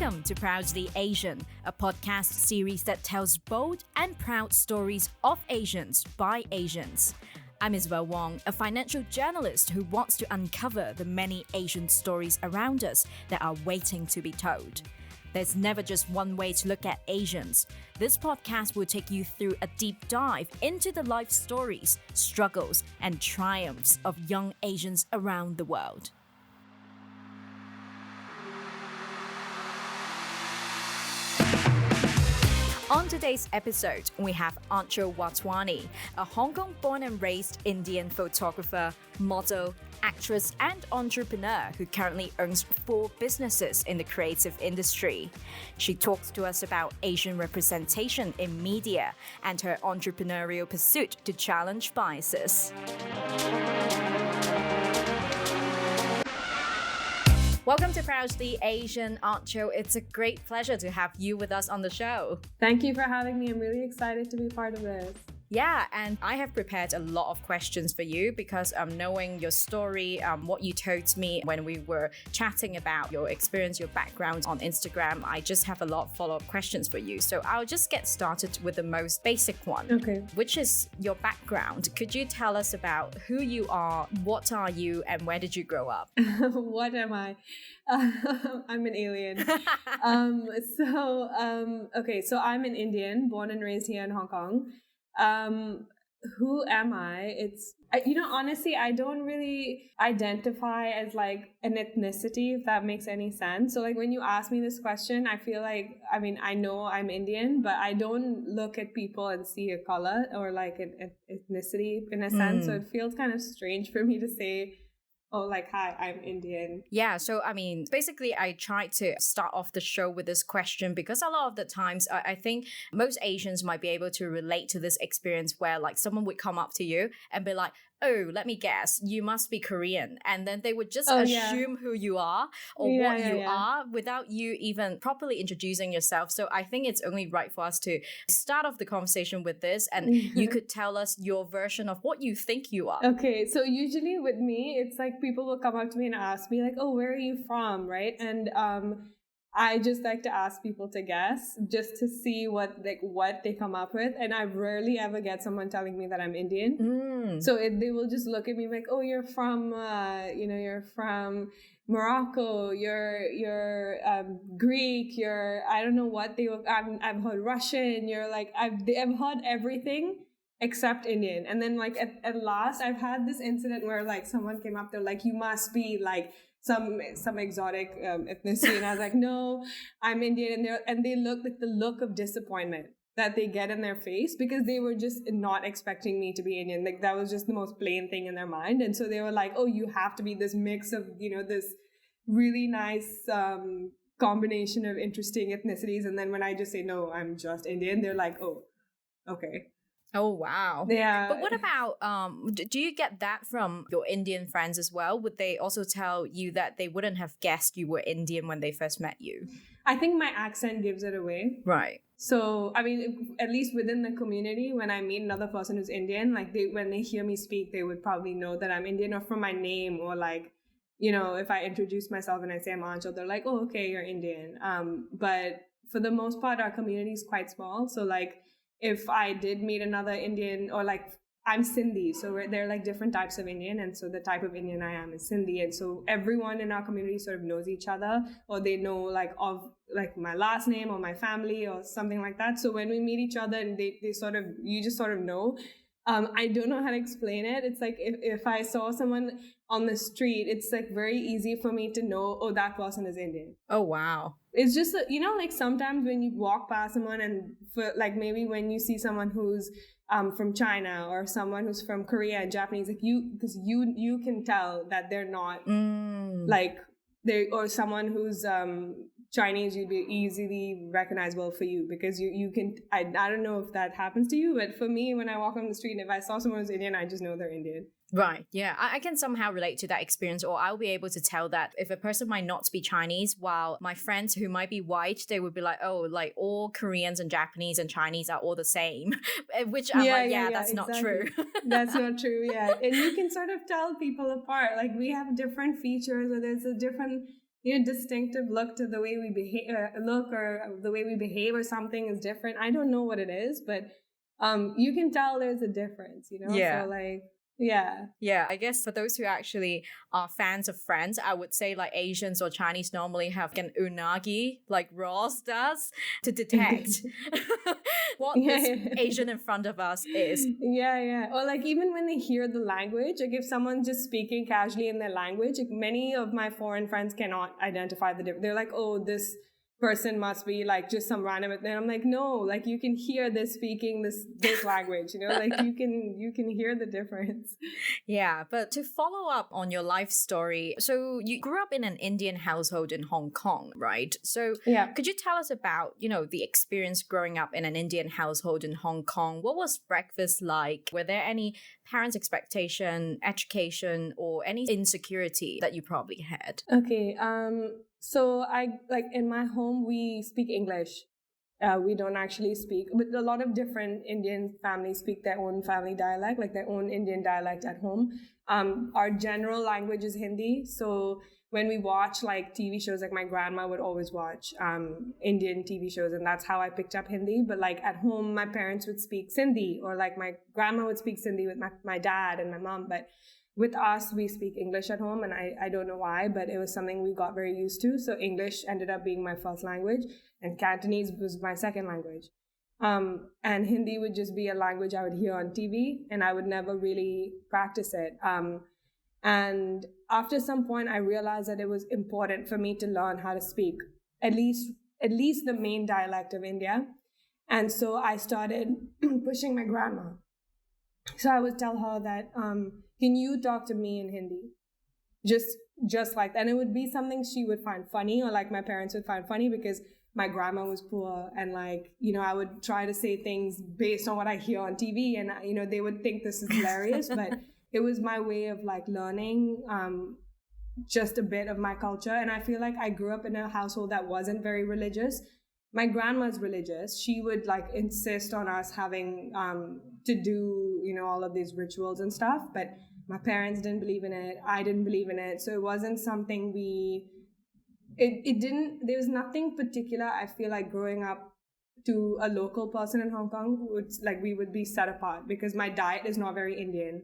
Welcome to Proudly Asian, a podcast series that tells bold and proud stories of Asians by Asians. I'm Isabel Wong, a financial journalist who wants to uncover the many Asian stories around us that are waiting to be told. There's never just one way to look at Asians. This podcast will take you through a deep dive into the life stories, struggles, and triumphs of young Asians around the world. On today's episode, we have Aanchal Wadhwani, a Hong Kong-born and raised Indian photographer, model, actress, and entrepreneur who currently owns 4 businesses in the creative industry. She talks to us about Asian representation in media and her entrepreneurial pursuit to challenge biases. Welcome to Proudly Asian, Aanchal. It's a great pleasure to have you with us on the show. Thank you for having me. I'm really excited to be part of this. Yeah, and I have prepared a lot of questions for you because knowing your story, what you told me when we were chatting about your experience, your background on Instagram, I just have a lot of follow-up questions for you. So I'll just get started with the most basic one, Okay. which is your background. Could you tell us about who you are, what are you, and where did you grow up? What am I? I'm an alien. So I'm an Indian, born and raised here in Hong Kong. Who am I? Honestly, I don't really identify as like an ethnicity, if that makes any sense. So like when you ask me this question, I feel like, I know I'm Indian, but I don't look at people and see a color or like an ethnicity in a sense. So it feels kind of strange for me to say, oh, like, hi, I'm Indian. Yeah, so basically I tried to start off the show with this question because a lot of the times I think most Asians might be able to relate to this experience where like someone would come up to you and be like, oh, let me guess, you must be Korean. And then they would just assume who you are or what you are without you even properly introducing yourself. So I think it's only right for us to start off the conversation with this and you could tell us your version of what you think you are. Okay, so usually with me, it's like people will come up to me and ask me like, oh, where are you from, right? And I just like to ask people to guess just to see what they come up with. And I rarely ever get someone telling me that I'm Indian. So they will just look at me like, oh, you're from, you're from Morocco, you're Greek, I don't know what I've heard Russian, I've heard everything except Indian. And then like at last, I've had this incident where like someone came up, they're like, you must be like some exotic ethnicity, and I was like, no, I'm Indian. And they look like the look of disappointment that they get in their face because they were just not expecting me to be Indian. Like that was just the most plain thing in their mind. And so they were like, oh, you have to be this mix of, this really nice combination of interesting ethnicities. And then when I just say, no, I'm just Indian, they're like, oh, okay. Oh, wow. Yeah. But what about, do you get that from your Indian friends as well? Would they also tell you that they wouldn't have guessed you were Indian when they first met you? I think my accent gives it away. Right. So, at least within the community, when I meet another person who's Indian, like when they hear me speak, they would probably know that I'm Indian or from my name or like, if I introduce myself and I say I'm Aanchal, they're like, oh, okay, you're Indian. But for the most part, our community is quite small. So like, if I did meet another Indian or like I'm Sindhi, so there are like different types of Indian. And so the type of Indian I am is Sindhi. And so everyone in our community sort of knows each other or they know like of like my last name or my family or something like that. So when we meet each other and you just sort of know. I don't know how to explain it. It's like if I saw someone on the street, it's like very easy for me to know, oh, that person is Indian. Oh, wow. It's just, like sometimes when you walk past someone and for like maybe when you see someone who's from China or someone who's from Korea and Japanese, like because you can tell that they're not like or someone who's Chinese, you'd be easily recognizable for you because you can, I don't know if that happens to you, but for me, when I walk on the street, if I saw someone who's Indian, I just know they're Indian. Right. Yeah. I can somehow relate to that experience, or I'll be able to tell that if a person might not be Chinese, while my friends who might be white, they would be like, oh, like all Koreans and Japanese and Chinese are all the same, which I'm that's exactly. not true. That's not true. Yeah. And you can sort of tell people apart. Like we have different features or there's a different distinctive look to the way we behave, or the way we behave, or something is different. I don't know what it is, but you can tell there's a difference, Yeah. So like, yeah. Yeah, I guess for those who actually are fans of Friends, I would say like Asians or Chinese normally have an unagi, like Ross does, to detect what Yeah, this yeah. Asian in front of us is. Yeah. Or like even when they hear the language, like if someone's just speaking casually in their language, like many of my foreign friends cannot identify the difference. They're like, oh, this person must be like just some random. And I'm like, no, like you can hear this speaking this language, like you can hear the difference. Yeah, but to follow up on your life story, so you grew up in an Indian household in Hong Kong, right? So Yeah. could you tell us about, the experience growing up in an Indian household in Hong Kong? What was breakfast like? Were there any parents' expectation, education, or any insecurity that you probably had? Okay. So I like in my home we speak English. We don't actually speak, but a lot of different Indian families speak their own family dialect, like their own Indian dialect at home. Our general language is Hindi. So when we watch like TV shows, like my grandma would always watch Indian TV shows, and that's how I picked up Hindi. But like at home, my parents would speak Sindhi, or like my grandma would speak Sindhi with my dad and my mom. But with us, we speak English at home, and I don't know why, but it was something we got very used to. So English ended up being my first language, and Cantonese was my second language. And Hindi would just be a language I would hear on TV, and I would never really practice it. And after some point, I realized that it was important for me to learn how to speak at least the main dialect of India. And so I started pushing my grandma. So I would tell her that, can you talk to me in Hindi? Just like that. And it would be something she would find funny, or like my parents would find funny, because my grandma was poor, and like, I would try to say things based on what I hear on TV, and they would think this is hilarious, but it was my way of like learning just a bit of my culture. And I feel like I grew up in a household that wasn't very religious. My grandma's religious. She would like insist on us having to do, all of these rituals and stuff, but my parents didn't believe in it. I didn't believe in it. So it wasn't something it didn't, there was nothing particular. I feel like growing up to a local person in Hong Kong, we would be set apart, because my diet is not very Indian.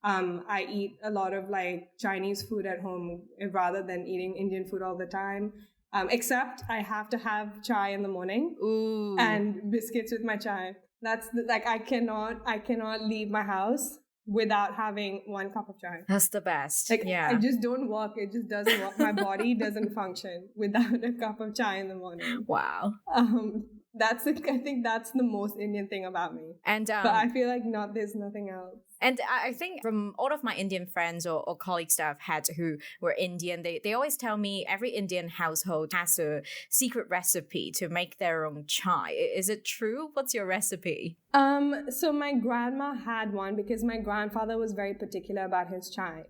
I eat a lot of like Chinese food at home rather than eating Indian food all the time. Except I have to have chai in the morning. Ooh. And biscuits with my chai. That's I cannot leave my house without having one cup of chai. That's the best. Like, yeah. I just don't work. It just doesn't work. My body doesn't function without a cup of chai in the morning. Wow. I think that's the most Indian thing about me. And but I feel like there's nothing else. And I think from all of my Indian friends or colleagues that I've had who were Indian, they always tell me every Indian household has a secret recipe to make their own chai. Is it true? What's your recipe? So my grandma had one, because my grandfather was very particular about his chai.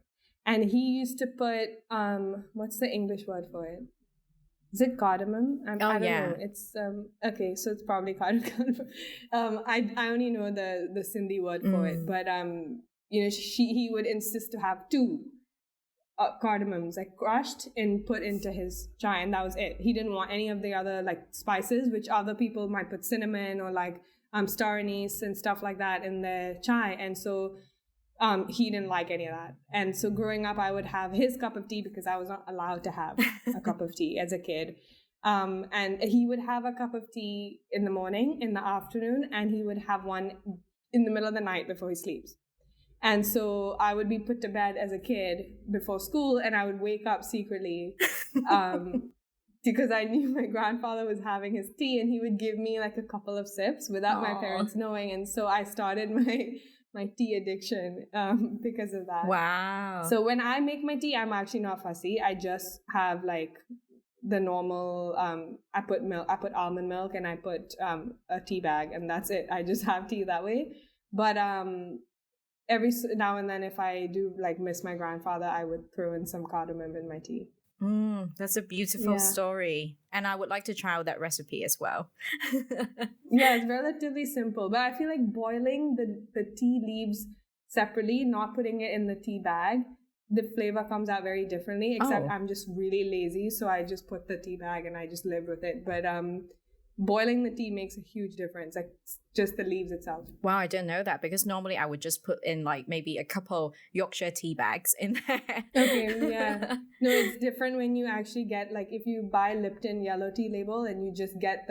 And he used to put, what's the English word for it? Is it cardamom? I don't know. It's okay, so it's probably cardamom. I only know the Sindhi word for it, but he would insist to have 2 cardamoms, like crushed and put into his chai, and that was it. He didn't want any of the other like spices, which other people might put cinnamon or like star anise and stuff like that in their chai, and so he didn't like any of that. And so growing up, I would have his cup of tea, because I was not allowed to have a cup of tea as a kid. And he would have a cup of tea in the morning, in the afternoon, and he would have one in the middle of the night before he sleeps. And so I would be put to bed as a kid before school, and I would wake up secretly because I knew my grandfather was having his tea, and he would give me like a couple of sips without my parents knowing. And so I started my tea addiction because of that. Wow. So when I make my tea, I'm actually not fussy. I just have like the normal, I put almond milk, and I put a tea bag, and that's it. I just have tea that way. But every now and then, if I do like miss my grandfather, I would throw in some cardamom in my tea. That's a beautiful story. And I would like to try out that recipe as well. Yeah, it's relatively simple. But I feel like boiling the tea leaves separately, not putting it in the tea bag, the flavor comes out very differently, except Oh. I'm just really lazy. So I just put the tea bag and I just live with it. But boiling the tea makes a huge difference, like just the leaves itself. Wow, I didn't know that, because normally I would just put in like maybe a couple Yorkshire tea bags in there. Okay, yeah. No, it's different when you actually get, like, if you buy Lipton yellow tea label and you just get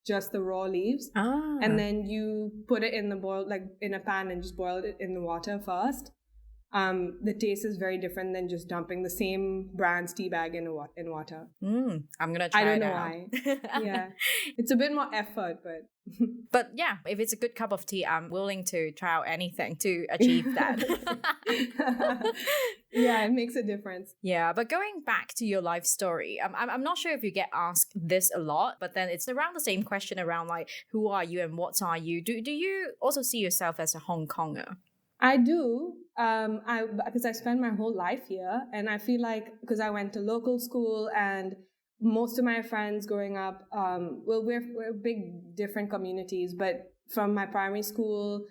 just the raw leaves, and then you put it in the boil, like in a pan, and just boil it in the water first. The taste is very different than just dumping the same brand's tea bag in water. I'm gonna try it out. I don't know why. Yeah, it's a bit more effort, but But yeah, if it's a good cup of tea, I'm willing to try out anything to achieve that. yeah, it makes a difference. Yeah, but going back to your life story, I'm not sure if you get asked this a lot, but then it's around the same question around like, who are you and what are you? Do you also see yourself as a Hong Konger? I do, because I spent my whole life here, and I feel like because I went to local school, and most of my friends growing up, well, we're big different communities, but from my primary school,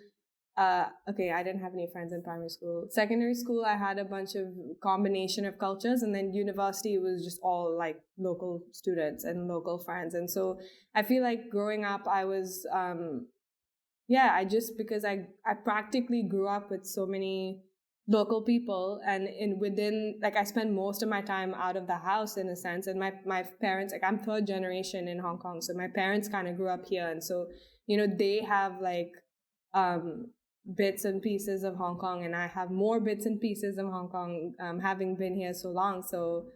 okay, I didn't have any friends in primary school. Secondary school, I had a bunch of combination of cultures, and then university was just all like local students and local friends, and so I feel like growing up, I was. Because I practically grew up with so many local people, and within, like, I spent most of my time out of the house in a sense, and my parents, like, I'm third generation in Hong Kong, so my parents kind of grew up here, and so, you know, they have like bits and pieces of Hong Kong, and I have more bits and pieces of Hong Kong, having been here so long. So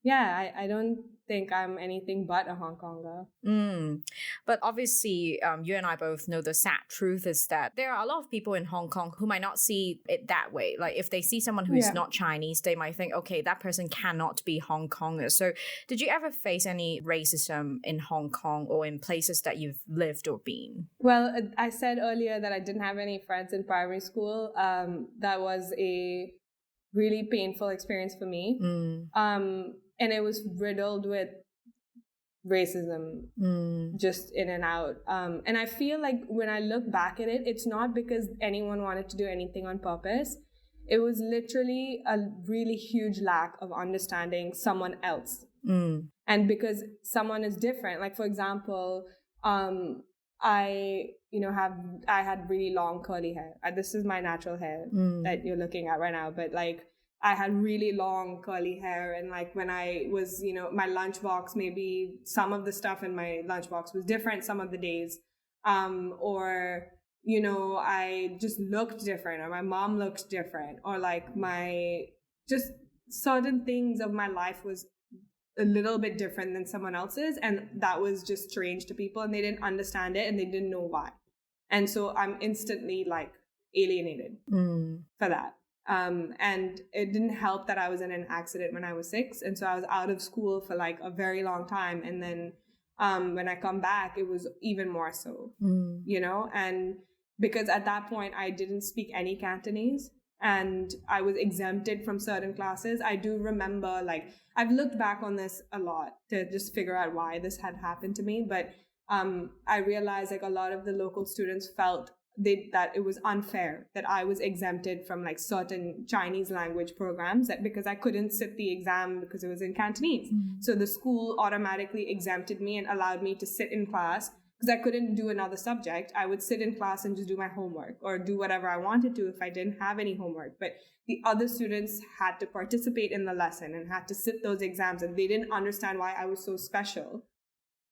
yeah, I don't think I'm anything but a Hong Konger. But obviously, you and I both know the sad truth is that there are a lot of people in Hong Kong who might not see it that way. Like if they see someone who's not Chinese, they might think, okay, that person cannot be Hong Konger. So did you ever face any racism in Hong Kong or in places that you've lived or been? Well, I said earlier that I didn't have any friends in primary school. That was a really painful experience for me. And it was riddled with racism, just in and out. And I feel like when I look back at it, it's not because anyone wanted to do anything on purpose. It was literally a really huge lack of understanding someone else. And because someone is different, like for example, I had really long curly hair. This is my natural hair that you're looking at right now, but like I had really long curly hair, and like when I was, you know, my lunchbox, maybe some of the stuff in my lunchbox was different some of the days, or you know, I just looked different, or my mom looked different, or like my just certain things of my life was a little bit different than someone else's, and that was just strange to people, and they didn't understand it, and they didn't know why, and so I'm instantly like alienated for that. And it didn't help that I was in an accident when I was 6. And so I was out of school for like a very long time. And then when I come back, it was even more so, you know, and because at that point I didn't speak any Cantonese and I was exempted from certain classes. I do remember, like, I've looked back on this a lot to just figure out why this had happened to me. But I realized like a lot of the local students felt that it was unfair that I was exempted from like certain Chinese language programs, that because I couldn't sit the exam because it was in Cantonese. So the school automatically exempted me and allowed me to sit in class because I couldn't do another subject. I would sit in class and just do my homework or do whatever I wanted to if I didn't have any homework. But the other students had to participate in the lesson and had to sit those exams, and they didn't understand why I was so special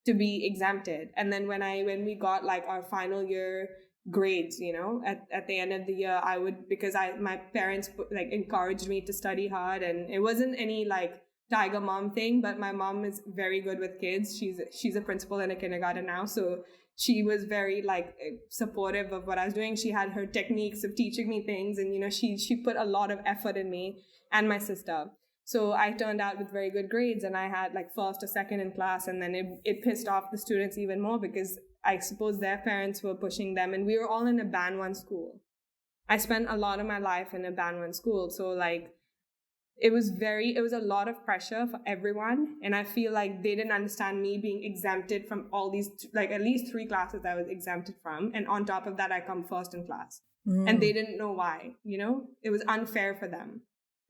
to be exempted. And then when we got like our final year grades, you know, at the end of the year, I would, because my parents like encouraged me to study hard, and it wasn't any like tiger mom thing, but my mom is very good with kids. She's a principal in a kindergarten now, so she was very like supportive of what I was doing. She had her techniques of teaching me things, and you know, she put a lot of effort in me and my sister. So I turned out with very good grades, and I had like first or second in class, and then it pissed off the students even more because I suppose their parents were pushing them, and we were all in a Band 1 school. I spent a lot of my life in a Band 1 school, so like it was a lot of pressure for everyone, and I feel like they didn't understand me being exempted from all these, like at least 3 classes I was exempted from, and on top of that I come first in class, and they didn't know why, you know, it was unfair for them.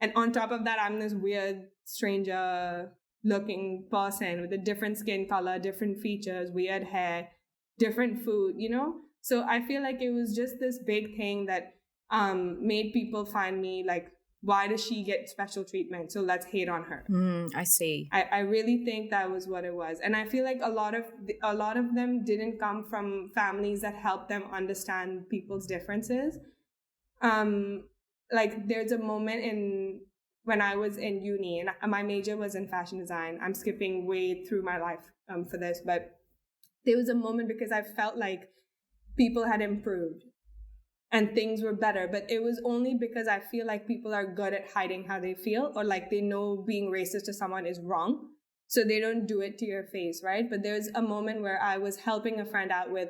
And on top of that, I'm this weird stranger looking person with a different skin color, different features, weird hair, different food, you know? So I feel like it was just this big thing that made people find me like, why does she get special treatment? So let's hate on her. I see. I really think that was what it was. And I feel like a lot of them didn't come from families that helped them understand people's differences. Like there's a moment when I was in uni, and my major was in fashion design. I'm skipping way through my life for this, but there was a moment because I felt like people had improved and things were better, but it was only because I feel like people are good at hiding how they feel, or like they know being racist to someone is wrong, so they don't do it to your face, right? But there's a moment where I was helping a friend out with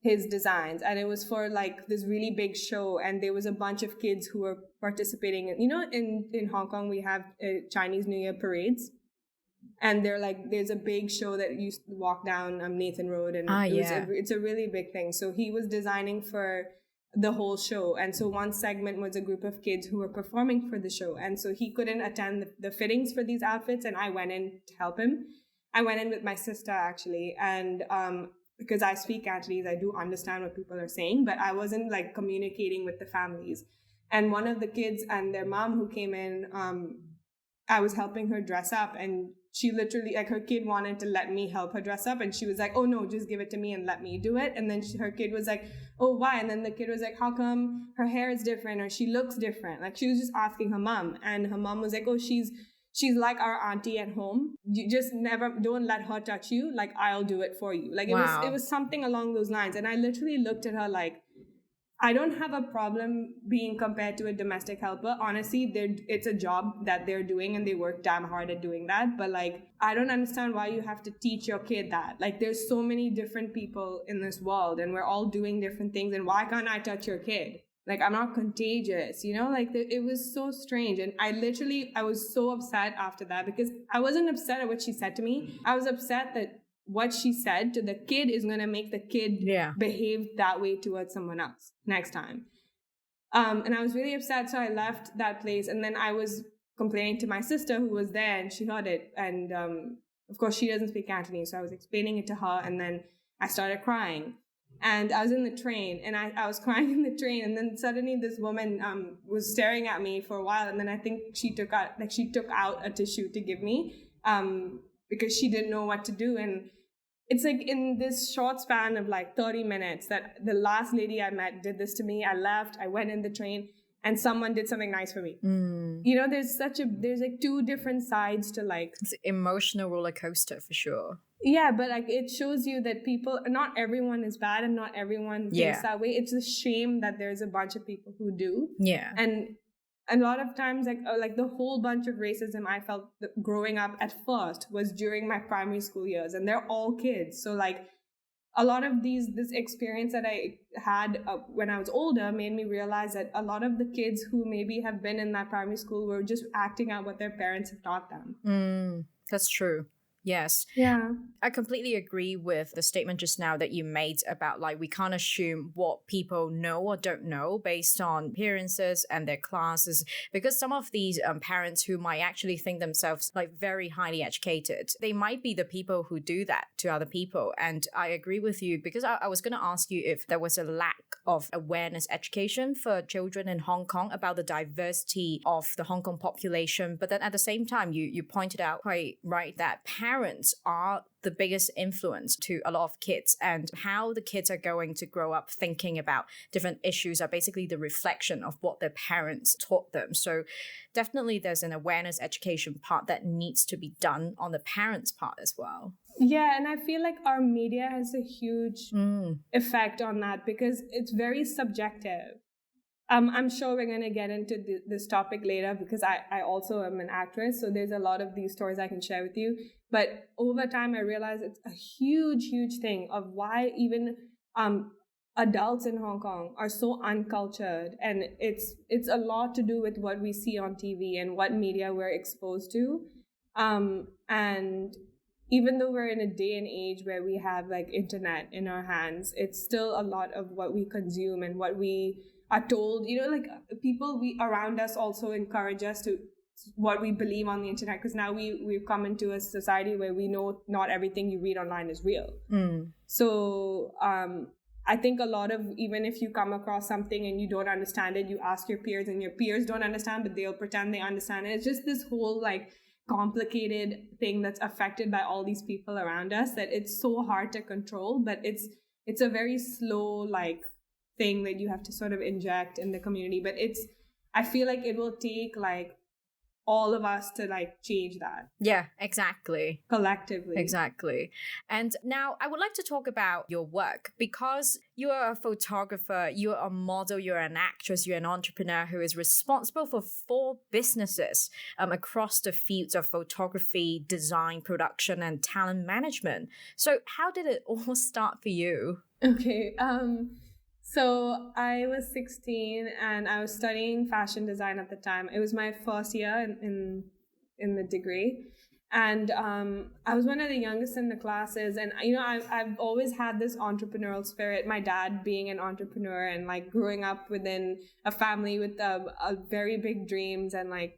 his designs, and it was for like this really big show, and there was a bunch of kids who were participating in, you know, in Hong Kong we have Chinese New Year parades, and they're like, there's a big show that you walk down Nathan Road, and it's a really big thing. So he was designing for the whole show, and so one segment was a group of kids who were performing for the show, and so he couldn't attend the fittings for these outfits, and I went in to help him. I went in with my sister actually, and because I speak Cantonese, I do understand what people are saying, but I wasn't like communicating with the families. And one of the kids and their mom who came in, I was helping her dress up, and she literally, like, her kid wanted to let me help her dress up, and she was like, oh no, just give it to me and let me do it. And then her kid was like, oh, why? And then the kid was like, how come her hair is different, or she looks different? Like, she was just asking her mom, and her mom was like, oh, she's like our auntie at home. You just don't let her touch you. Like, I'll do it for you. Like, Wow. it was something along those lines. And I literally looked at her like, I don't have a problem being compared to a domestic helper. Honestly, it's a job that they're doing, and they work damn hard at doing that. But like, I don't understand why you have to teach your kid that. Like, there's so many different people in this world, and we're all doing different things. And why can't I touch your kid? Like, I'm not contagious, you know? Like, it was so strange. And I was so upset after that, because I wasn't upset at what she said to me. I was upset that what she said to the kid is going to make the kid behave that way towards someone else next time. And I was really upset. So I left that place. And then I was complaining to my sister who was there, and she heard it. And of course, she doesn't speak Cantonese. So I was explaining it to her. And then I started crying. And I was in the train, and I was crying in the train. And then suddenly this woman was staring at me for a while. And then I think she took out a tissue to give me because she didn't know what to do. And it's like in this short span of like 30 minutes that the last lady I met did this to me. I left, I went in the train, and someone did something nice for me. You know, there's like two different sides to like... It's an emotional roller coaster for sure. Yeah, but like it shows you that not everyone is bad, and not everyone thinks that way. It's a shame that there's a bunch of people who do. Yeah. And a lot of times, like the whole bunch of racism I felt growing up at first was during my primary school years, and they're all kids. So like a lot of this experience that I had when I was older made me realize that a lot of the kids who maybe have been in that primary school were just acting out what their parents have taught them. That's true. Yes. Yeah. I completely agree with the statement just now that you made about like we can't assume what people know or don't know based on appearances and their classes, because some of these parents who might actually think themselves like very highly educated, they might be the people who do that to other people. And I agree with you, because I was going to ask you if there was a lack of awareness education for children in Hong Kong about the diversity of the Hong Kong population. But then at the same time, you pointed out quite right that parents are the biggest influence to a lot of kids, and how the kids are going to grow up thinking about different issues are basically the reflection of what their parents taught them. So definitely there's an awareness education part that needs to be done on the parents' part as well. Yeah, and I feel like our media has a huge effect on that, because it's very subjective. I'm sure we're going to get into this topic later, because I also am an actress. So there's a lot of these stories I can share with you. But over time, I realized it's a huge, huge thing of why even adults in Hong Kong are so uncultured. And it's a lot to do with what we see on TV and what media we're exposed to. And even though we're in a day and age where we have like internet in our hands, it's still a lot of what we consume and what we are told, like people we around us also encourage us to what we believe on the internet, because now we've come into a society where we know not everything you read online is real. So I think a lot of, even if you come across something and you don't understand it, you ask your peers and your peers don't understand, but they'll pretend they understand it. It's just this whole like complicated thing that's affected by all these people around us that it's so hard to control, but it's a very slow like thing that you have to sort of inject in the community. But I feel like it will take like all of us to like change that. Yeah, exactly. Collectively. Exactly. And now I would like to talk about your work, because you are a photographer, you're a model, you're an actress, you're an entrepreneur who is responsible for 4 businesses across the fields of photography, design, production, and talent management. So how did it all start for you? Okay. So I was 16 and I was studying fashion design at the time. It was my first year in the degree. And I was one of the youngest in the classes. And, I've always had this entrepreneurial spirit, my dad being an entrepreneur and like growing up within a family with a very big dreams and like,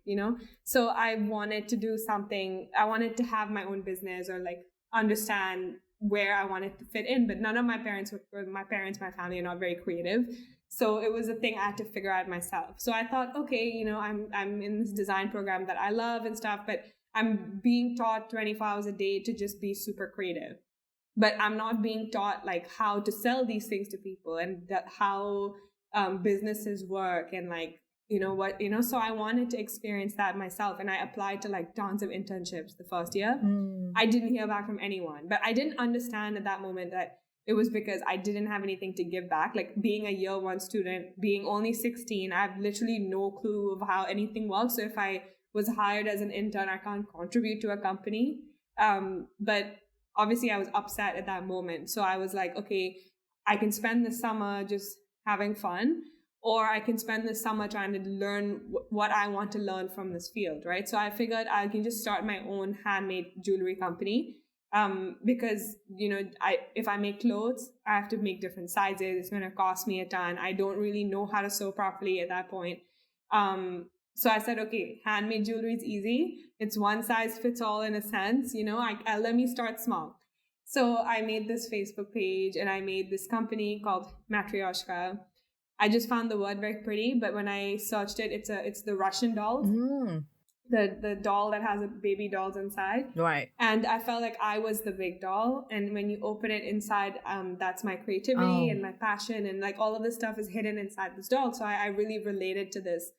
so I wanted to do something. I wanted to have my own business or like understand where I wanted to fit in, but none of my parents my family are not very creative. So it was a thing I had to figure out myself. So I thought, okay, I'm in this design program that I love and stuff, but I'm being taught 24 hours a day to just be super creative. But I'm not being taught like how to sell these things to people and how businesses work and like, so I wanted to experience that myself. And I applied to like tons of internships the first year. I didn't hear back from anyone, but I didn't understand at that moment that it was because I didn't have anything to give back. Like being a year 1 student, being only 16, I have literally no clue of how anything works. So if I was hired as an intern, I can't contribute to a company. But obviously I was upset at that moment. So I was like, okay, I can spend the summer just having fun, or I can spend the summer trying to learn what I want to learn from this field, right? So I figured I can just start my own handmade jewelry company, because, if I make clothes, I have to make different sizes. It's going to cost me a ton. I don't really know how to sew properly at that point. So I said, okay, handmade jewelry is easy. It's one size fits all in a sense, let me start small. So I made this Facebook page and I made this company called Matryoshka. I just found the word very pretty, but when I searched it, it's the Russian dolls, the doll that has a baby dolls inside. Right. And I felt like I was the big doll. And when you open it inside, that's my creativity and my passion, and like all of this stuff is hidden inside this doll. So I really related to this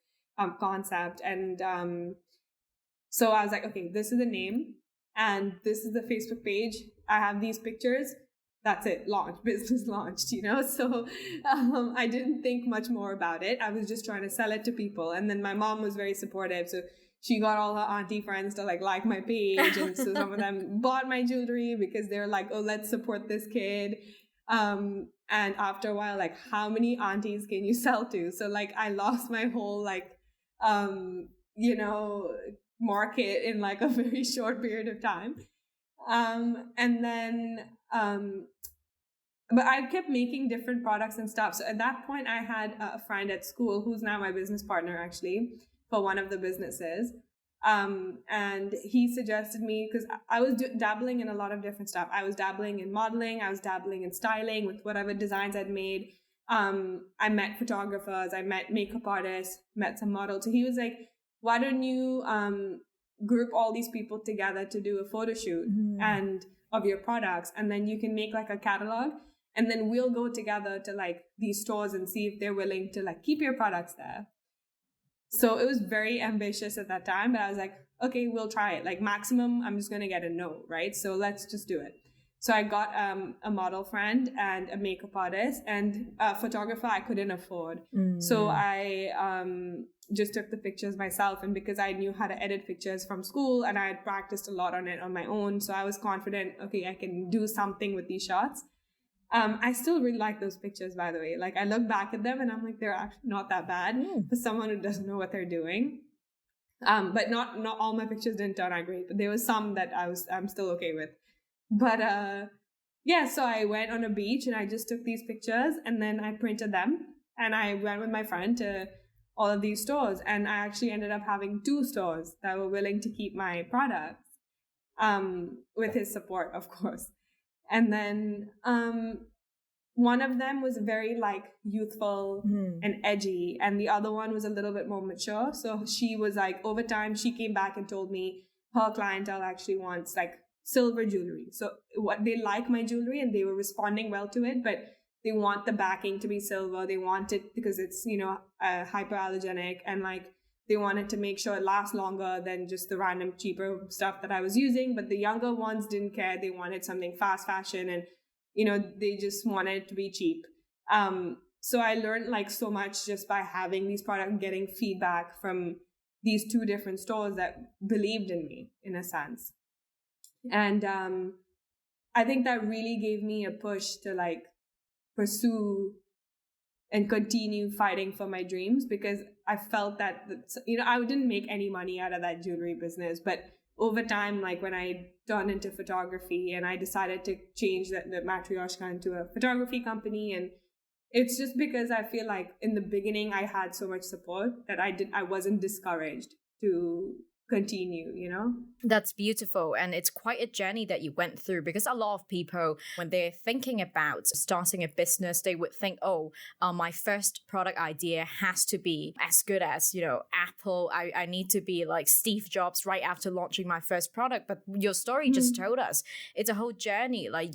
concept. And so I was like, okay, this is the name and this is the Facebook page. I have these pictures. That's it, business launched, So I didn't think much more about it. I was just trying to sell it to people. And then my mom was very supportive. So she got all her auntie friends to like my page. And so some of them bought my jewelry because they're like, oh, let's support this kid. And after a while, like, how many aunties can you sell to? So like I lost my whole market in like a very short period of time. And then but I kept making different products and stuff. So at that point, I had a friend at school who's now my business partner, actually, for one of the businesses. And he suggested me, because I was dabbling in a lot of different stuff. I was dabbling in modeling. I was dabbling in styling with whatever designs I'd made. I met photographers. I met makeup artists, met some models. So he was like, why don't you group all these people together to do a photo shoot and of your products, and then you can make like a catalog, and then we'll go together to like these stores and see if they're willing to like keep your products there. So it was very ambitious at that time, but I was like, okay, we'll try it. Like maximum, I'm just going to get a no, right? So let's just do it. So I got a model friend and a makeup artist, and a photographer I couldn't afford. So I just took the pictures myself. And because I knew how to edit pictures from school and I had practiced a lot on it on my own, so I was confident, okay, I can do something with these shots. I still really like those pictures, by the way. Like I look back at them and I'm like, they're actually not that bad for someone who doesn't know what they're doing. But not all my pictures didn't turn out great, but there was some that I'm still okay with. But so I went on a beach and I just took these pictures and then I printed them. And I went with my friend to all of these stores, and I actually ended up having 2 stores that were willing to keep my products, with his support, of course. And then one of them was very like youthful and edgy, and the other one was a little bit more mature. So she was like, over time, she came back and told me her clientele actually wants like silver jewelry. So what they like my jewelry, and they were responding well to it, but they want the backing to be silver. They want it because it's, hypoallergenic, and like they wanted to make sure it lasts longer than just the random cheaper stuff that I was using. But the younger ones didn't care. They wanted something fast fashion, and they just wanted it to be cheap. So I learned like so much just by having these products and getting feedback from these 2 different stores that believed in me in a sense. And I think that really gave me a push to like pursue and continue fighting for my dreams, because I felt that, I didn't make any money out of that jewelry business. But over time, like when I turned into photography and I decided to change the Matryoshka into a photography company, and it's just because I feel like in the beginning I had so much support that I wasn't discouraged to continue. That's beautiful. And it's quite a journey that you went through, because a lot of people, when they're thinking about starting a business, they would think, my first product idea has to be as good as, Apple. I need to be like Steve Jobs right after launching my first product. But your story just told us it's a whole journey. Like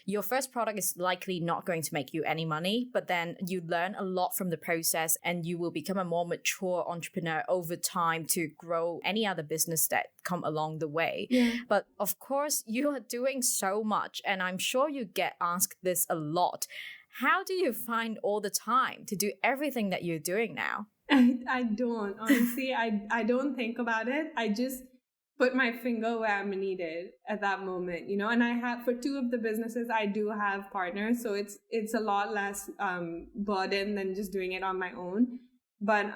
your first product is likely not going to make you any money, but then you learn a lot from the process, and you will become a more mature entrepreneur over time to grow any other business that come along the way. Yeah. But of course, you are doing so much, and I'm sure you get asked this a lot. How do you find all the time to do everything that you're doing now? I don't, honestly. I don't think about it. I just put my finger where I'm needed at that moment, and I have, for 2 of the businesses, I do have partners, so it's a lot less burden than just doing it on my own. But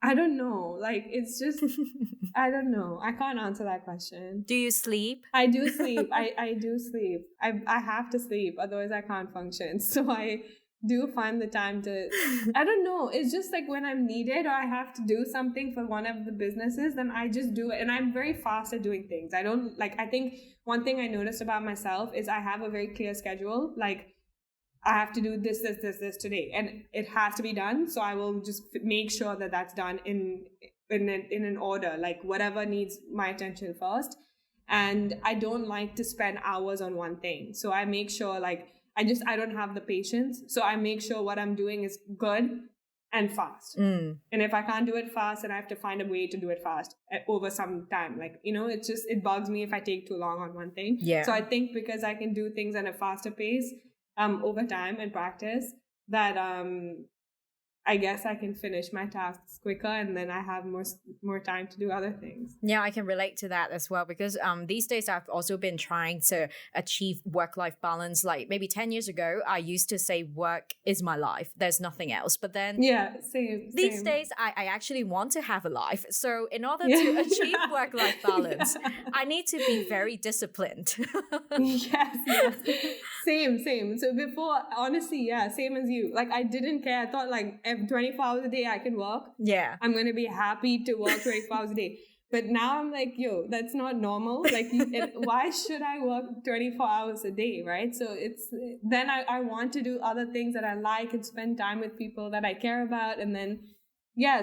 I don't know. Like, it's just, I don't know. I can't answer that question. Do you sleep? I do sleep. I do sleep. I have to sleep. Otherwise, I can't function. So I do find the time to, I don't know. It's just like when I'm needed or I have to do something for one of the businesses, then I just do it. And I'm very fast at doing things. I think one thing I noticed about myself is I have a very clear schedule. Like, I have to do this today, and it has to be done. So I will just make sure that that's done in an order, like whatever needs my attention first. And I don't like to spend hours on one thing. So I make sure like, I don't have the patience. So I make sure what I'm doing is good and fast. And if I can't do it fast, then I have to find a way to do it fast over some time. Like, it bugs me if I take too long on one thing. Yeah. So I think because I can do things at a faster pace, over time and practice, that I guess I can finish my tasks quicker, and then I have more time to do other things. Yeah, I can relate to that as well, because these days I've also been trying to achieve work-life balance. Like maybe 10 years ago, I used to say work is my life. There's nothing else. But then these days, I actually want to have a life. So in order to achieve work-life balance, I need to be very disciplined. Yes. Same. So before, honestly, same as you. Like, I didn't care. I thought like, if 24 hours a day I can work, I'm going to be happy to work 24 hours a day. But now I'm like, that's not normal. Like, why should I work 24 hours a day, right? So then I want to do other things that I like and spend time with people that I care about. And then,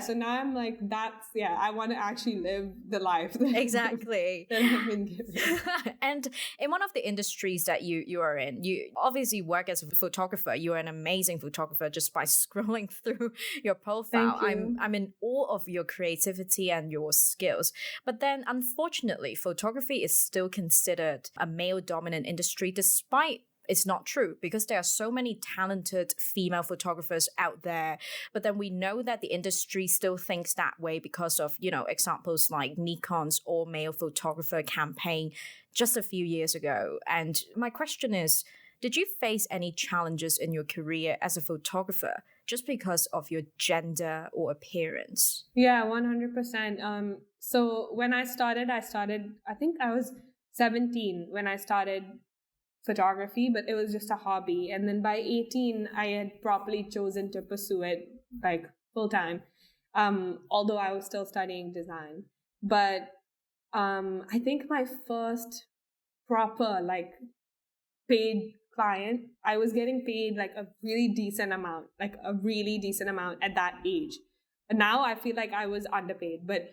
so now I'm like, I want to actually live the life. Exactly. That I've been given. And in one of the industries that you are in, you obviously work as a photographer. You're an amazing photographer just by scrolling through your profile. Thank you. I'm in awe of your creativity and your skills. But then, unfortunately, photography is still considered a male-dominant industry, despite it's not true, because there are so many talented female photographers out there. But then we know that the industry still thinks that way because of, examples like Nikon's All Male Photographer campaign just a few years ago. And my question is, did you face any challenges in your career as a photographer just because of your gender or appearance? Yeah, 100%. So when I started, I think I was 17 when I started photography, but it was just a hobby. And then by 18, I had properly chosen to pursue it like full time, although I was still studying design. But I think my first proper like paid client, I was getting paid like a really decent amount at that age. And now I feel like I was underpaid, but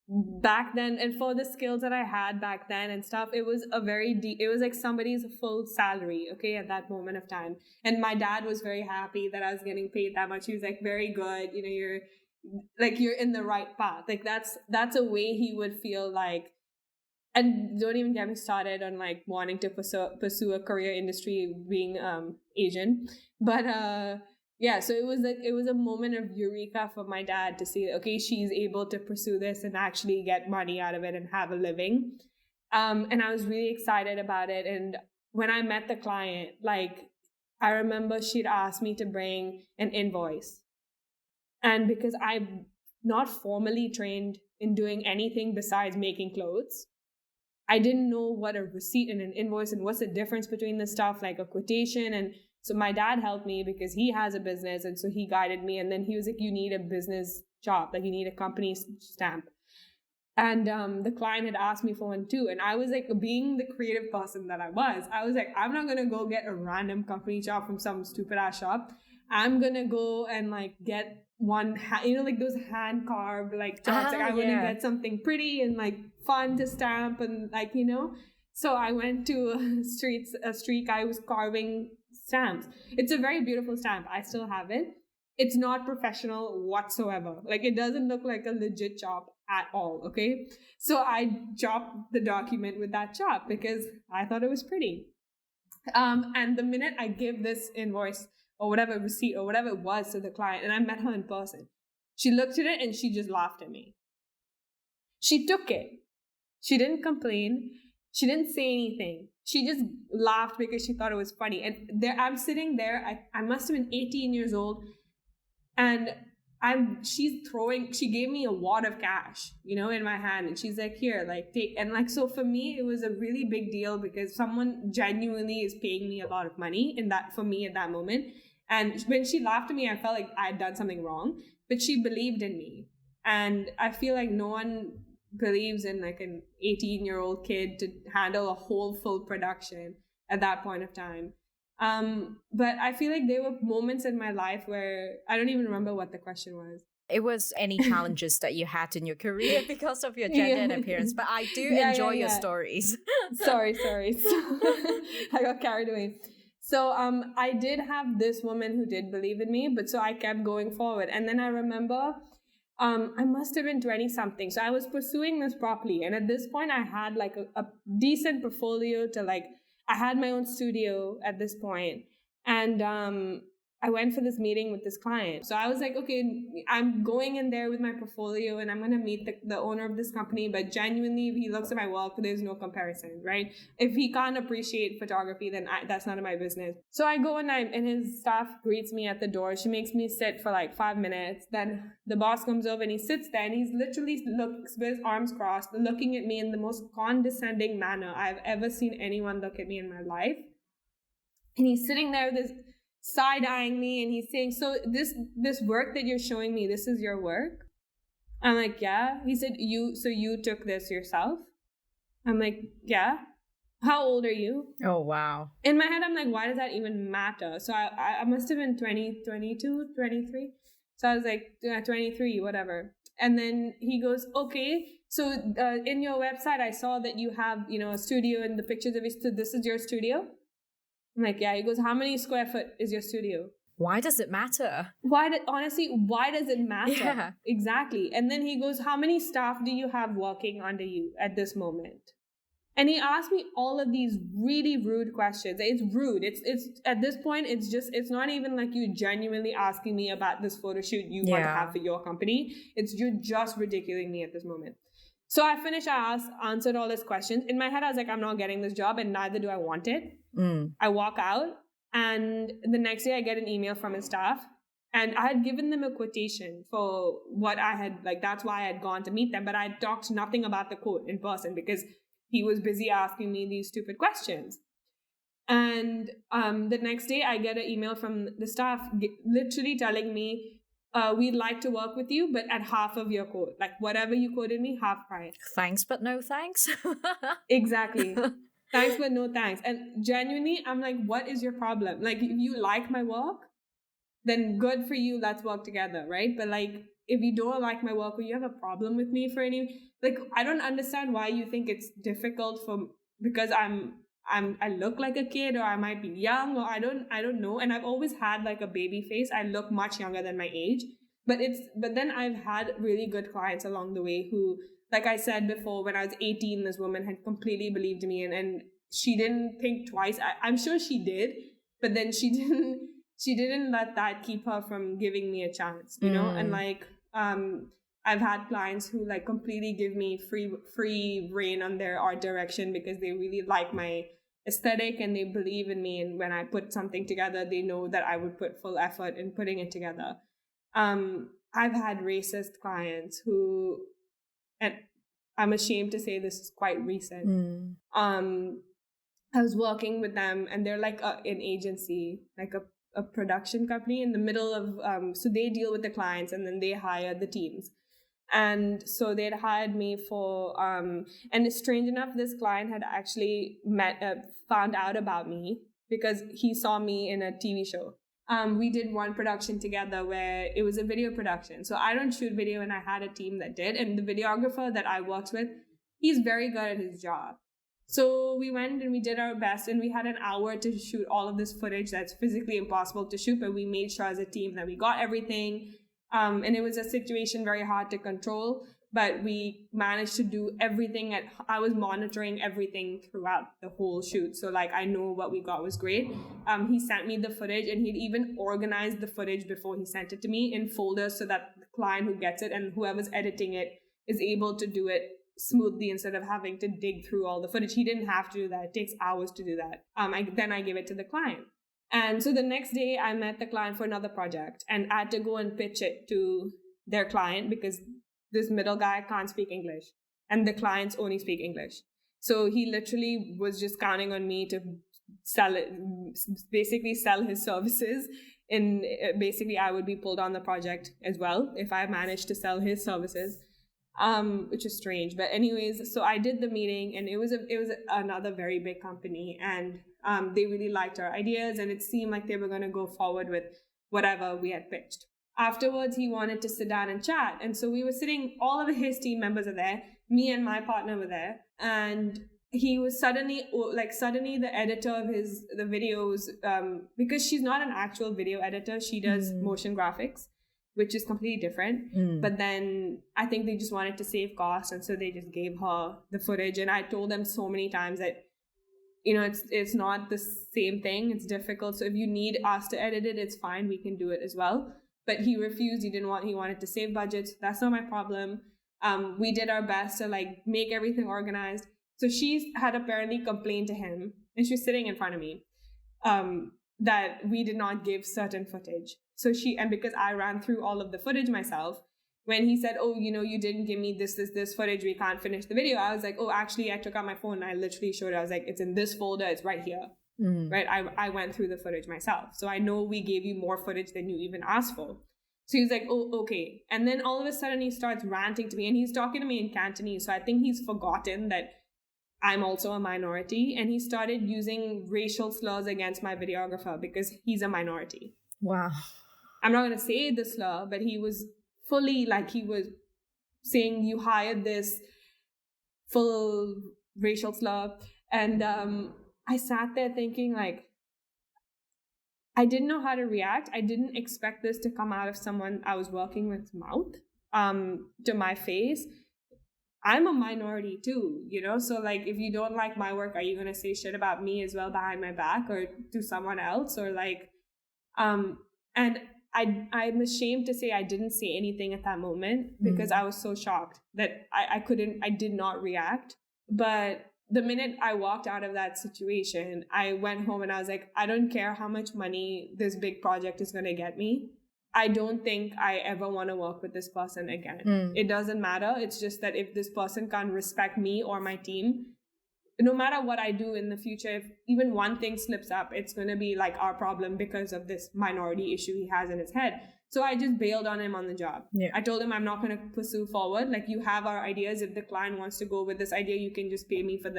back then, and for the skills that I had back then and stuff, it was it was like somebody's full salary, okay, at that moment of time. And my dad was very happy that I was getting paid that much. He was like, very good, you're in the right path. Like that's a way he would feel like. And don't even get me started on like wanting to pursue a career industry being Asian. But yeah, so it was a moment of eureka for my dad to see, okay, she's able to pursue this and actually get money out of it and have a living. And I was really excited about it. And when I met the client, like I remember she'd asked me to bring an invoice. And because I'm not formally trained in doing anything besides making clothes, I didn't know what a receipt and an invoice and what's the difference between the stuff, like a quotation. And so my dad helped me because he has a business. And so he guided me. And then he was like, you need a business job, like you need a company stamp. And the client had asked me for one too. And I was like, being the creative person that I was like, I'm not going to go get a random company job from some stupid ass shop. I'm going to go and like get one, like those hand carved like jobs. Like I want to get something pretty and like fun to stamp and like, So I went to a street guy who was carving stamps. It's a very beautiful stamp. I still have it. It's not professional whatsoever. Like it doesn't look like a legit job at all. Okay. So I chopped the document with that chop because I thought it was pretty. And the minute I give this invoice or whatever receipt or whatever it was to the client, and I met her in person, she looked at it and she just laughed at me. She took it. She didn't complain. She didn't say anything. She just laughed because she thought it was funny. And I'm sitting there. I must have been 18 years old. And she gave me a wad of cash, in my hand. And she's like, here, like take. And like, so for me, it was a really big deal because someone genuinely is paying me a lot of money for me at that moment. And when she laughed at me, I felt like I had done something wrong, but she believed in me. And I feel like no one believes in like an 18-year-old kid to handle a whole full production at that point of time. But I feel like there were moments in my life where I don't even remember what the question was. It was any challenges that you had in your career because of your gender and appearance, but I do enjoy your stories. Sorry. I got carried away. So I did have this woman who did believe in me, but so I kept going forward. And then I remember I must have been 20 something. So I was pursuing this properly. And at this point I had like a decent portfolio to like, I had my own studio at this point. And I went for this meeting with this client. So I was like, okay, I'm going in there with my portfolio and I'm going to meet the owner of this company. But genuinely, if he looks at my work, there's no comparison, right? If he can't appreciate photography, then that's none of my business. So I go and his staff greets me at the door. She makes me sit for like 5 minutes. Then the boss comes over and he sits there and he's literally looks with his arms crossed, looking at me in the most condescending manner I've ever seen anyone look at me in my life. And he's sitting there with his side-eyeing me and he's saying, so this work that you're showing me, this is your work? I'm like, yeah. He said, you took this yourself? I'm like, yeah. How old are you? Oh, wow. In my head, I'm like, why does that even matter? So I must have been 22, 23. So I was like, 23, whatever. And then he goes, okay, so in your website, I saw that you have, a studio and the pictures of it. So this is your studio? I'm like, yeah. He goes, how many square foot is your studio? Why does it matter? Honestly, why does it matter? Yeah. Exactly. And then he goes, how many staff do you have working under you at this moment? And he asked me all of these really rude questions. It's rude. It's at this point, it's not even like you genuinely asking me about this photo shoot you want to have for your company. You're just ridiculing me at this moment. So I finished, answered all his questions. In my head, I was like, I'm not getting this job and neither do I want it. I walk out and the next day I get an email from his staff and I had given them a quotation for what I had, like, that's why I had gone to meet them. But I talked nothing about the quote in person because he was busy asking me these stupid questions. And the next day I get an email from the staff literally telling me, we'd like to work with you, but at half of your quote. Like whatever you quoted me, half price. Thanks, but no thanks. Exactly. Thanks, but no thanks. And genuinely, I'm like, what is your problem? Like, if you like my work, then good for you. Let's work together, right? But like, if you don't like my work or you have a problem with me for any, like, I don't understand why you think it's difficult because I look like a kid, or I might be young, or I don't know. And I've always had like a baby face. I look much younger than my age, but then I've had really good clients along the way who, like I said before, when I was 18, this woman had completely believed me, and she didn't think twice. I'm sure she did, but then she didn't let that keep her from giving me a chance, you know? And like, I've had clients who like completely give me free reign on their art direction because they really like my aesthetic and they believe in me. And when I put something together, they know that I would put full effort in putting it together. I've had racist clients who, and I'm ashamed to say this is quite recent. I was working with them, and they're like an agency, like a production company in the middle of, so they deal with the clients and then they hire the teams. And so they'd hired me for, and strange enough, this client had actually found out about me because he saw me in a TV show. We did one production together where it was a video production. So I don't shoot video, and I had a team that did. And the videographer that I worked with, he's very good at his job. So we went and we did our best, and we had an hour to shoot all of this footage that's physically impossible to shoot, but we made sure as a team that we got everything. And it was a situation very hard to control, but we managed to do everything. I was monitoring everything throughout the whole shoot. So like, I know what we got was great. He sent me the footage, and he'd even organized the footage before he sent it to me in folders so that the client who gets it and whoever's editing it is able to do it smoothly instead of having to dig through all the footage. He didn't have to do that. It takes hours to do that. Then I give it to the client. And so the next day I met the client for another project, and I had to go and pitch it to their client because this middle guy can't speak English and the clients only speak English. So he literally was just counting on me to basically sell his services. And basically I would be pulled on the project as well if I managed to sell his services. Which is strange, but anyways, so I did the meeting, and it was another very big company, and they really liked our ideas, and it seemed like they were going to go forward with whatever we had pitched. Afterwards, he wanted to sit down and chat, and so we were sitting. All of his team members are there. Me and my partner were there, and he was suddenly the editor of the videos, because she's not an actual video editor. She does motion graphics, which is completely different. But then I think they just wanted to save costs, and so they just gave her the footage. And I told them so many times that, you know, it's not the same thing. It's difficult. So if you need us to edit it, it's fine. We can do it as well. But he refused. He wanted to save budgets. That's not my problem. We did our best to like make everything organized. So she had apparently complained to him, and she was sitting in front of me, that we did not give certain footage. So and because I ran through all of the footage myself, when he said, oh, you know, you didn't give me this footage, we can't finish the video, I was like, oh, actually, I took out my phone and I literally showed it. I was like, it's in this folder, it's right here. Right? I went through the footage myself. So I know we gave you more footage than you even asked for. So he was like, oh, okay. And then all of a sudden he starts ranting to me, and he's talking to me in Cantonese. So I think he's forgotten that I'm also a minority. And he started using racial slurs against my videographer because he's a minority. Wow. I'm not going to say the slur, but he was fully like, he was saying, you hired this full racial slur. And I sat there thinking like, I didn't know how to react. I didn't expect this to come out of someone I was working with mouth to my face. I'm a minority too, you know? So like, if you don't like my work, are you going to say shit about me as well behind my back or to someone else? Or like, and I'm ashamed to say I didn't say anything at that moment because I was so shocked that I did not react. But the minute I walked out of that situation, I went home and I was like, I don't care how much money this big project is going to get me. I don't think I ever want to work with this person again. It doesn't matter. It's just that if this person can't respect me or my team, no matter what I do in the future, if even one thing slips up, it's going to be like our problem because of this minority issue he has in his head. So I just bailed on him on the job. Yeah. I told him I'm not going to pursue forward. Like, you have our ideas. If the client wants to go with this idea, you can just pay me for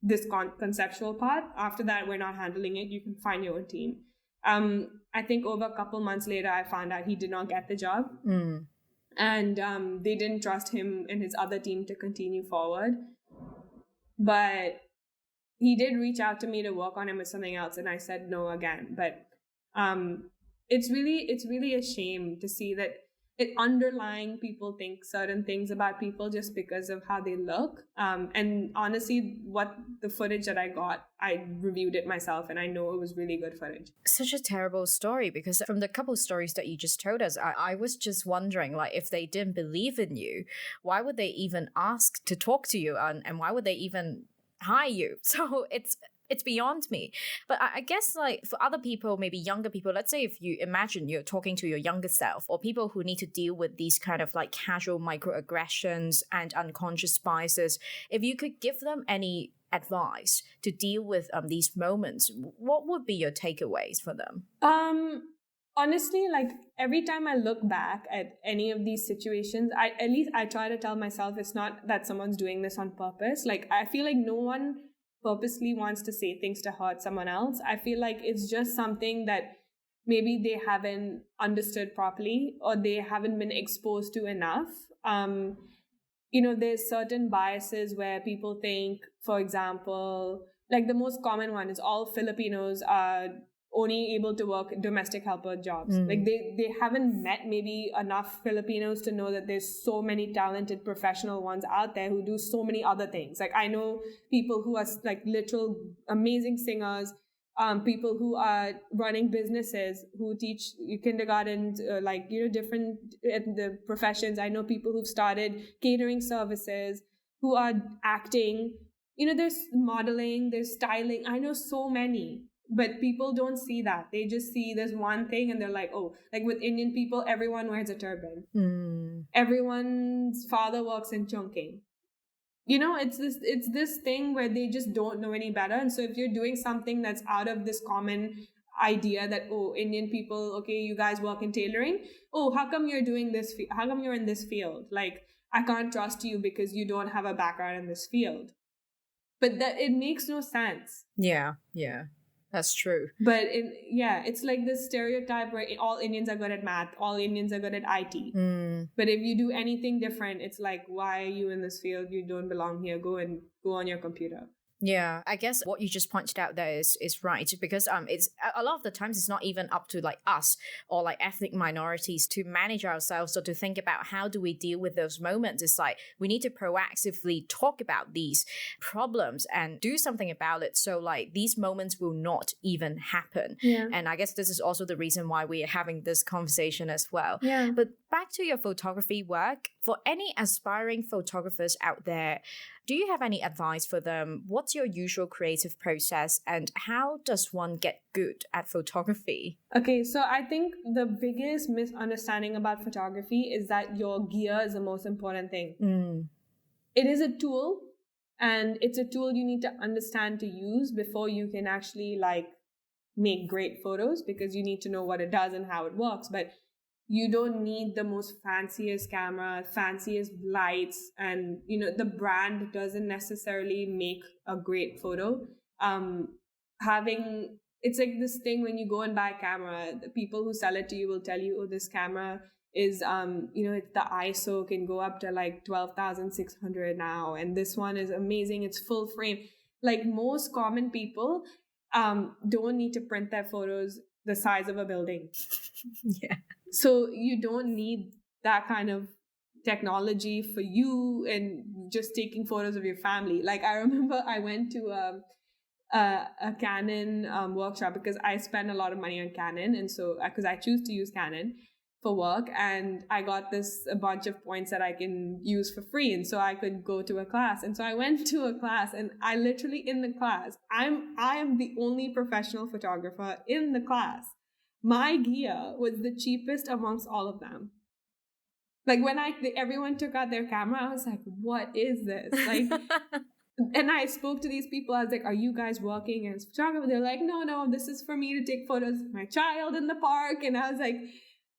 this conceptual part. After that, we're not handling it. You can find your own team. I think over a couple months later, I found out he did not get the job. And they didn't trust him and his other team to continue forward. But he did reach out to me to work on him with something else, and I said no again. But it's really a shame to see that underlying people think certain things about people just because of how they look. And honestly, what the footage that I got, I reviewed it myself, and I know it was really good footage. Such a terrible story, because from the couple stories that you just told us, I was just wondering, like, if they didn't believe in you, why would they even ask to talk to you, and why would they even hire you? So it's beyond me. But I guess, like, for other people, maybe younger people, let's say if you imagine you're talking to your younger self, or people who need to deal with these kind of like casual microaggressions and unconscious biases, if you could give them any advice to deal with these moments, what would be your takeaways for them? Honestly, like, every time I look back at any of these situations, I try to tell myself it's not that someone's doing this on purpose. Like, I feel like no one purposely wants to say things to hurt someone else. I feel like it's just something that maybe they haven't understood properly, or they haven't been exposed to enough. There's certain biases where people think, for example, like the most common one is all Filipinos are only able to work domestic helper jobs. Like, they haven't met maybe enough Filipinos to know that there's so many talented professional ones out there who do so many other things. Like, I know people who are like literal amazing singers, people who are running businesses, who teach kindergarten, different the professions. I know people who've started catering services, who are acting. There's modeling, there's styling. I know so many. But people don't see that. They just see this one thing and they're like, oh, like with Indian people, everyone wears a turban. Everyone's father works in chunking. It's this thing where they just don't know any better. And so if you're doing something that's out of this common idea that, oh, Indian people, okay, you guys work in tailoring. Oh, how come you're doing this? How come you're in this field? Like, I can't trust you because you don't have a background in this field. But that it makes no sense. Yeah. That's true. But it's like this stereotype where all Indians are good at math, all Indians are good at IT. But if you do anything different, it's like, why are you in this field? You don't belong here. Go on your computer. Yeah, I guess what you just pointed out there is right, because it's a lot of the times it's not even up to like us or like ethnic minorities to manage ourselves or to think about how do we deal with those moments. It's like we need to proactively talk about these problems and do something about it, so like these moments will not even happen. Yeah. And I guess this is also the reason why we are having this conversation as well. Yeah. But back to your photography work, for any aspiring photographers out there, do you have any advice for them? What's your usual creative process, and how does one get good at photography? Okay, so I think the biggest misunderstanding about photography is that your gear is the most important thing. It is a tool, and it's a tool you need to understand to use before you can actually like make great photos, because you need to know what it does and how it works. But you don't need the most fanciest camera, fanciest lights, and the brand doesn't necessarily make a great photo. It's like this thing when you go and buy a camera, the people who sell it to you will tell you, oh, this camera is it's the ISO can go up to like 12,600 now, and this one is amazing, it's full frame. Like, most common people don't need to print their photos the size of a building. Yeah. So you don't need that kind of technology for you and just taking photos of your family. Like, I remember I went to a Canon workshop, because I spend a lot of money on Canon, and so because I choose to use Canon for work, and I got a bunch of points that I can use for free, and so I could go to a class. And so I went to a class, and I literally, in the class, I am the only professional photographer in the class. My gear was the cheapest amongst all of them. Like, when everyone took out their camera, I was like, what is this? Like, And I spoke to these people. I was like, are you guys working as photographers? They're like, no, this is for me to take photos of my child in the park. And I was like,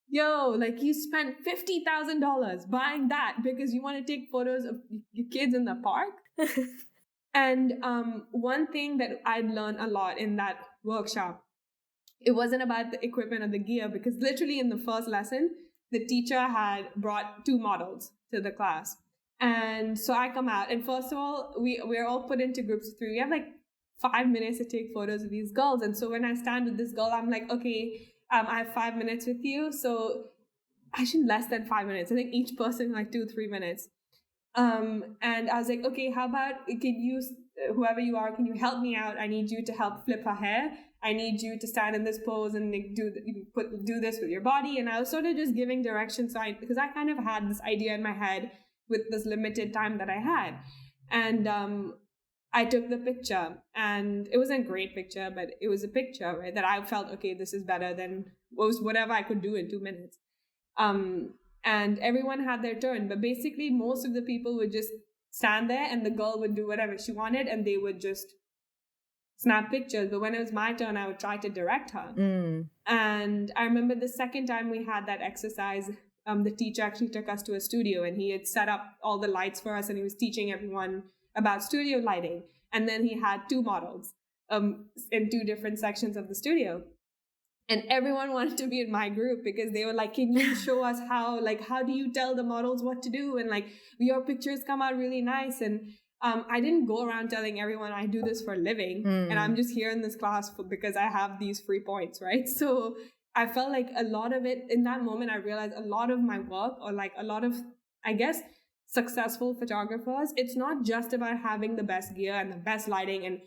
yo, like you spent $50,000 buying that because you want to take photos of your kids in the park. And one thing that I'd learned a lot in that workshop, it wasn't about the equipment or the gear, because literally in the first lesson, the teacher had brought 2 models to the class. And so I come out, and first of all, we're all put into groups of 3. We have like 5 minutes to take photos of these girls. And so when I stand with this girl, I'm like, okay, I have 5 minutes with you. So actually less than 5 minutes. I think each person like 2-3 minutes. And I was like, okay, how about, can you, whoever you are, can you help me out? I need you to help flip her hair. I need you to stand in this pose and do this with your body. And I was sort of just giving direction. So because I kind of had this idea in my head with this limited time that I had. And I took the picture, and it wasn't a great picture, but it was a picture, right, that I felt, okay, this is better than whatever I could do in 2 minutes. And everyone had their turn, but basically most of the people would just stand there and the girl would do whatever she wanted and they would just snap pictures. But when it was my turn, I would try to direct her. And I remember the second time we had that exercise, the teacher actually took us to a studio and he had set up all the lights for us and he was teaching everyone about studio lighting. And then he had 2 models in 2 different sections of the studio. And everyone wanted to be in my group because they were like, can you show us how do you tell the models what to do? And like, your pictures come out really nice. And I didn't go around telling everyone I do this for a living. And I'm just here in this class because I have these free points, right? So I felt like a lot of it, in that moment, I realized a lot of my work, or like a lot of, I guess, successful photographers, it's not just about having the best gear and the best lighting, and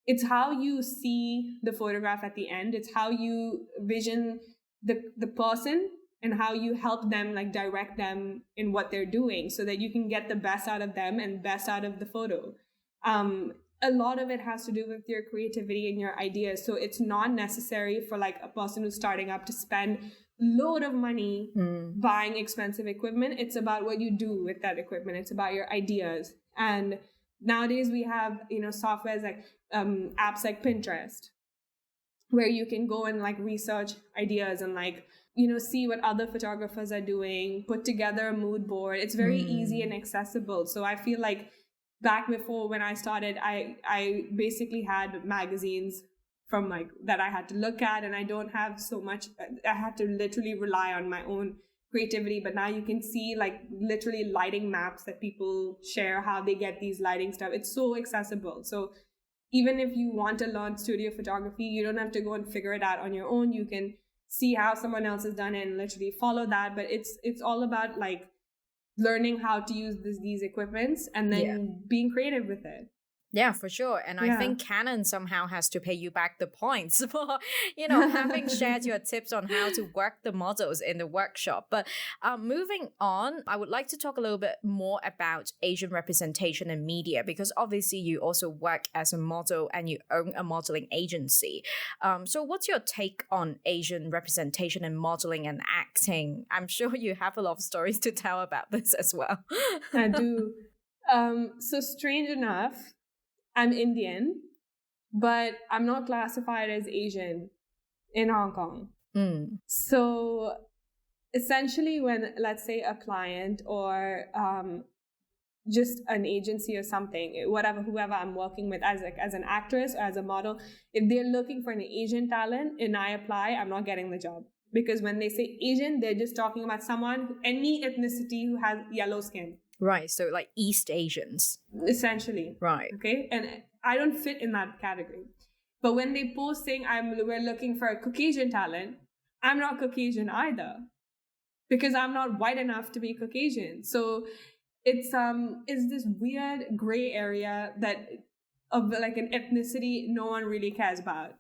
it's how you see the photograph at the end. It's how you vision the person and how you help them, like direct them in what they're doing so that you can get the best out of them and best out of the photo. A lot of it has to do with your creativity and your ideas. So it's not necessary for like a person who's starting up to spend load of money buying expensive equipment. It's about what you do with that equipment. It's about your ideas. And nowadays we have, softwares like apps like Pinterest, where you can go and like research ideas and like, see what other photographers are doing, put together a mood board. It's very easy and accessible. So I feel like back before when I started, I basically had magazines from like that I had to look at, and I don't have so much. I had to literally rely on my own creativity. But now you can see like literally lighting maps that people share, how they get these lighting stuff. It's so accessible. So even if you want to learn studio photography, you don't have to go and figure it out on your own. You can see how someone else has done it and literally follow that. But it's all about like learning how to use these equipments and then being creative with it. Yeah, for sure. And I think Canon somehow has to pay you back the points for, having shared your tips on how to work the models in the workshop. But moving on, I would like to talk a little bit more about Asian representation in media, because obviously you also work as a model and you own a modeling agency. So what's your take on Asian representation in modeling and acting? I'm sure you have a lot of stories to tell about this as well. I do. So strange enough, I'm Indian, but I'm not classified as Asian in Hong Kong. So essentially when, let's say, a client or just an agency or something, whoever I'm working with as an actress or as a model, if they're looking for an Asian talent and I apply, I'm not getting the job. Because when they say Asian, they're just talking about someone, any ethnicity who has yellow skin. Right, so like East Asians. Essentially. Right. Okay, and I don't fit in that category. But when they post saying we're looking for a Caucasian talent, I'm not Caucasian either, because I'm not white enough to be Caucasian. So it's this weird gray area that of like an ethnicity no one really cares about.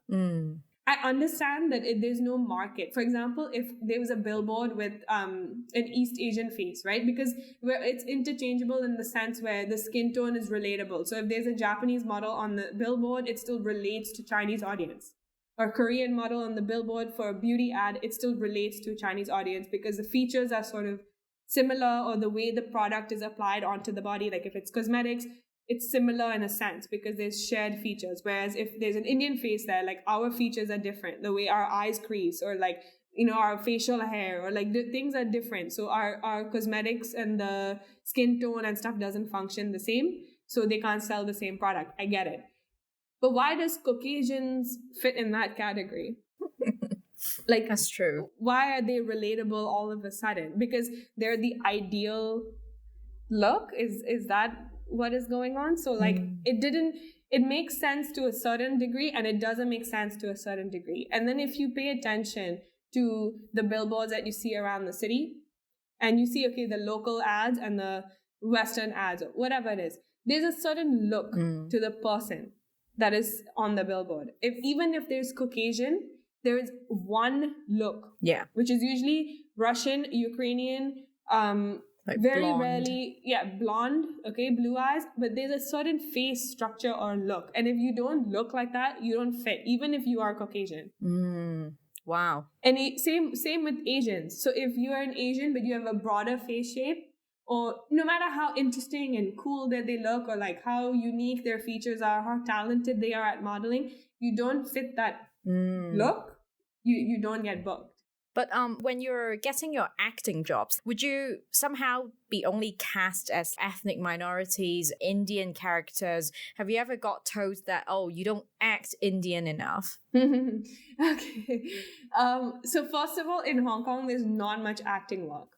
I understand that there's no market. For example, if there was a billboard with an East Asian face, right? Because it's interchangeable in the sense where the skin tone is relatable. So if there's a Japanese model on the billboard, it still relates to Chinese audience. Or Korean model on the billboard for a beauty ad, it still relates to a Chinese audience because the features are sort of similar, or the way the product is applied onto the body. Like if it's cosmetics, it's similar in a sense because there's shared features. Whereas if there's an Indian face there, like our features are different. The way our eyes crease or like, you know, our facial hair or like the things are different. So our cosmetics and the skin tone and stuff doesn't function the same. So they can't sell the same product. I get it. But why does Caucasians fit in that category? Like, that's true. Why are they relatable all of a sudden? Because they're the ideal look. Is that what is going on? So like it makes sense to a certain degree and it doesn't make sense to a certain degree. And then if you pay attention to the billboards that you see around the city and you see, okay, the local ads and the Western ads or whatever it is, there's a certain look to the person that is on the billboard. Even if there's Caucasian, there is one look, which is usually Russian, Ukrainian, like very blonde. Rarely, blonde, okay, blue eyes, but there's a certain face structure or look. And if you don't look like that, you don't fit, even if you are Caucasian. Wow. And same with Asians. So if you are an Asian, but you have a broader face shape, or no matter how interesting and cool that they look, or like how unique their features are, how talented they are at modeling, you don't fit that look, you don't get booked. But when you're getting your acting jobs, would you somehow be only cast as ethnic minorities, Indian characters? Have you ever got told that, oh, you don't act Indian enough? Okay. So first of all, in Hong Kong, there's not much acting work.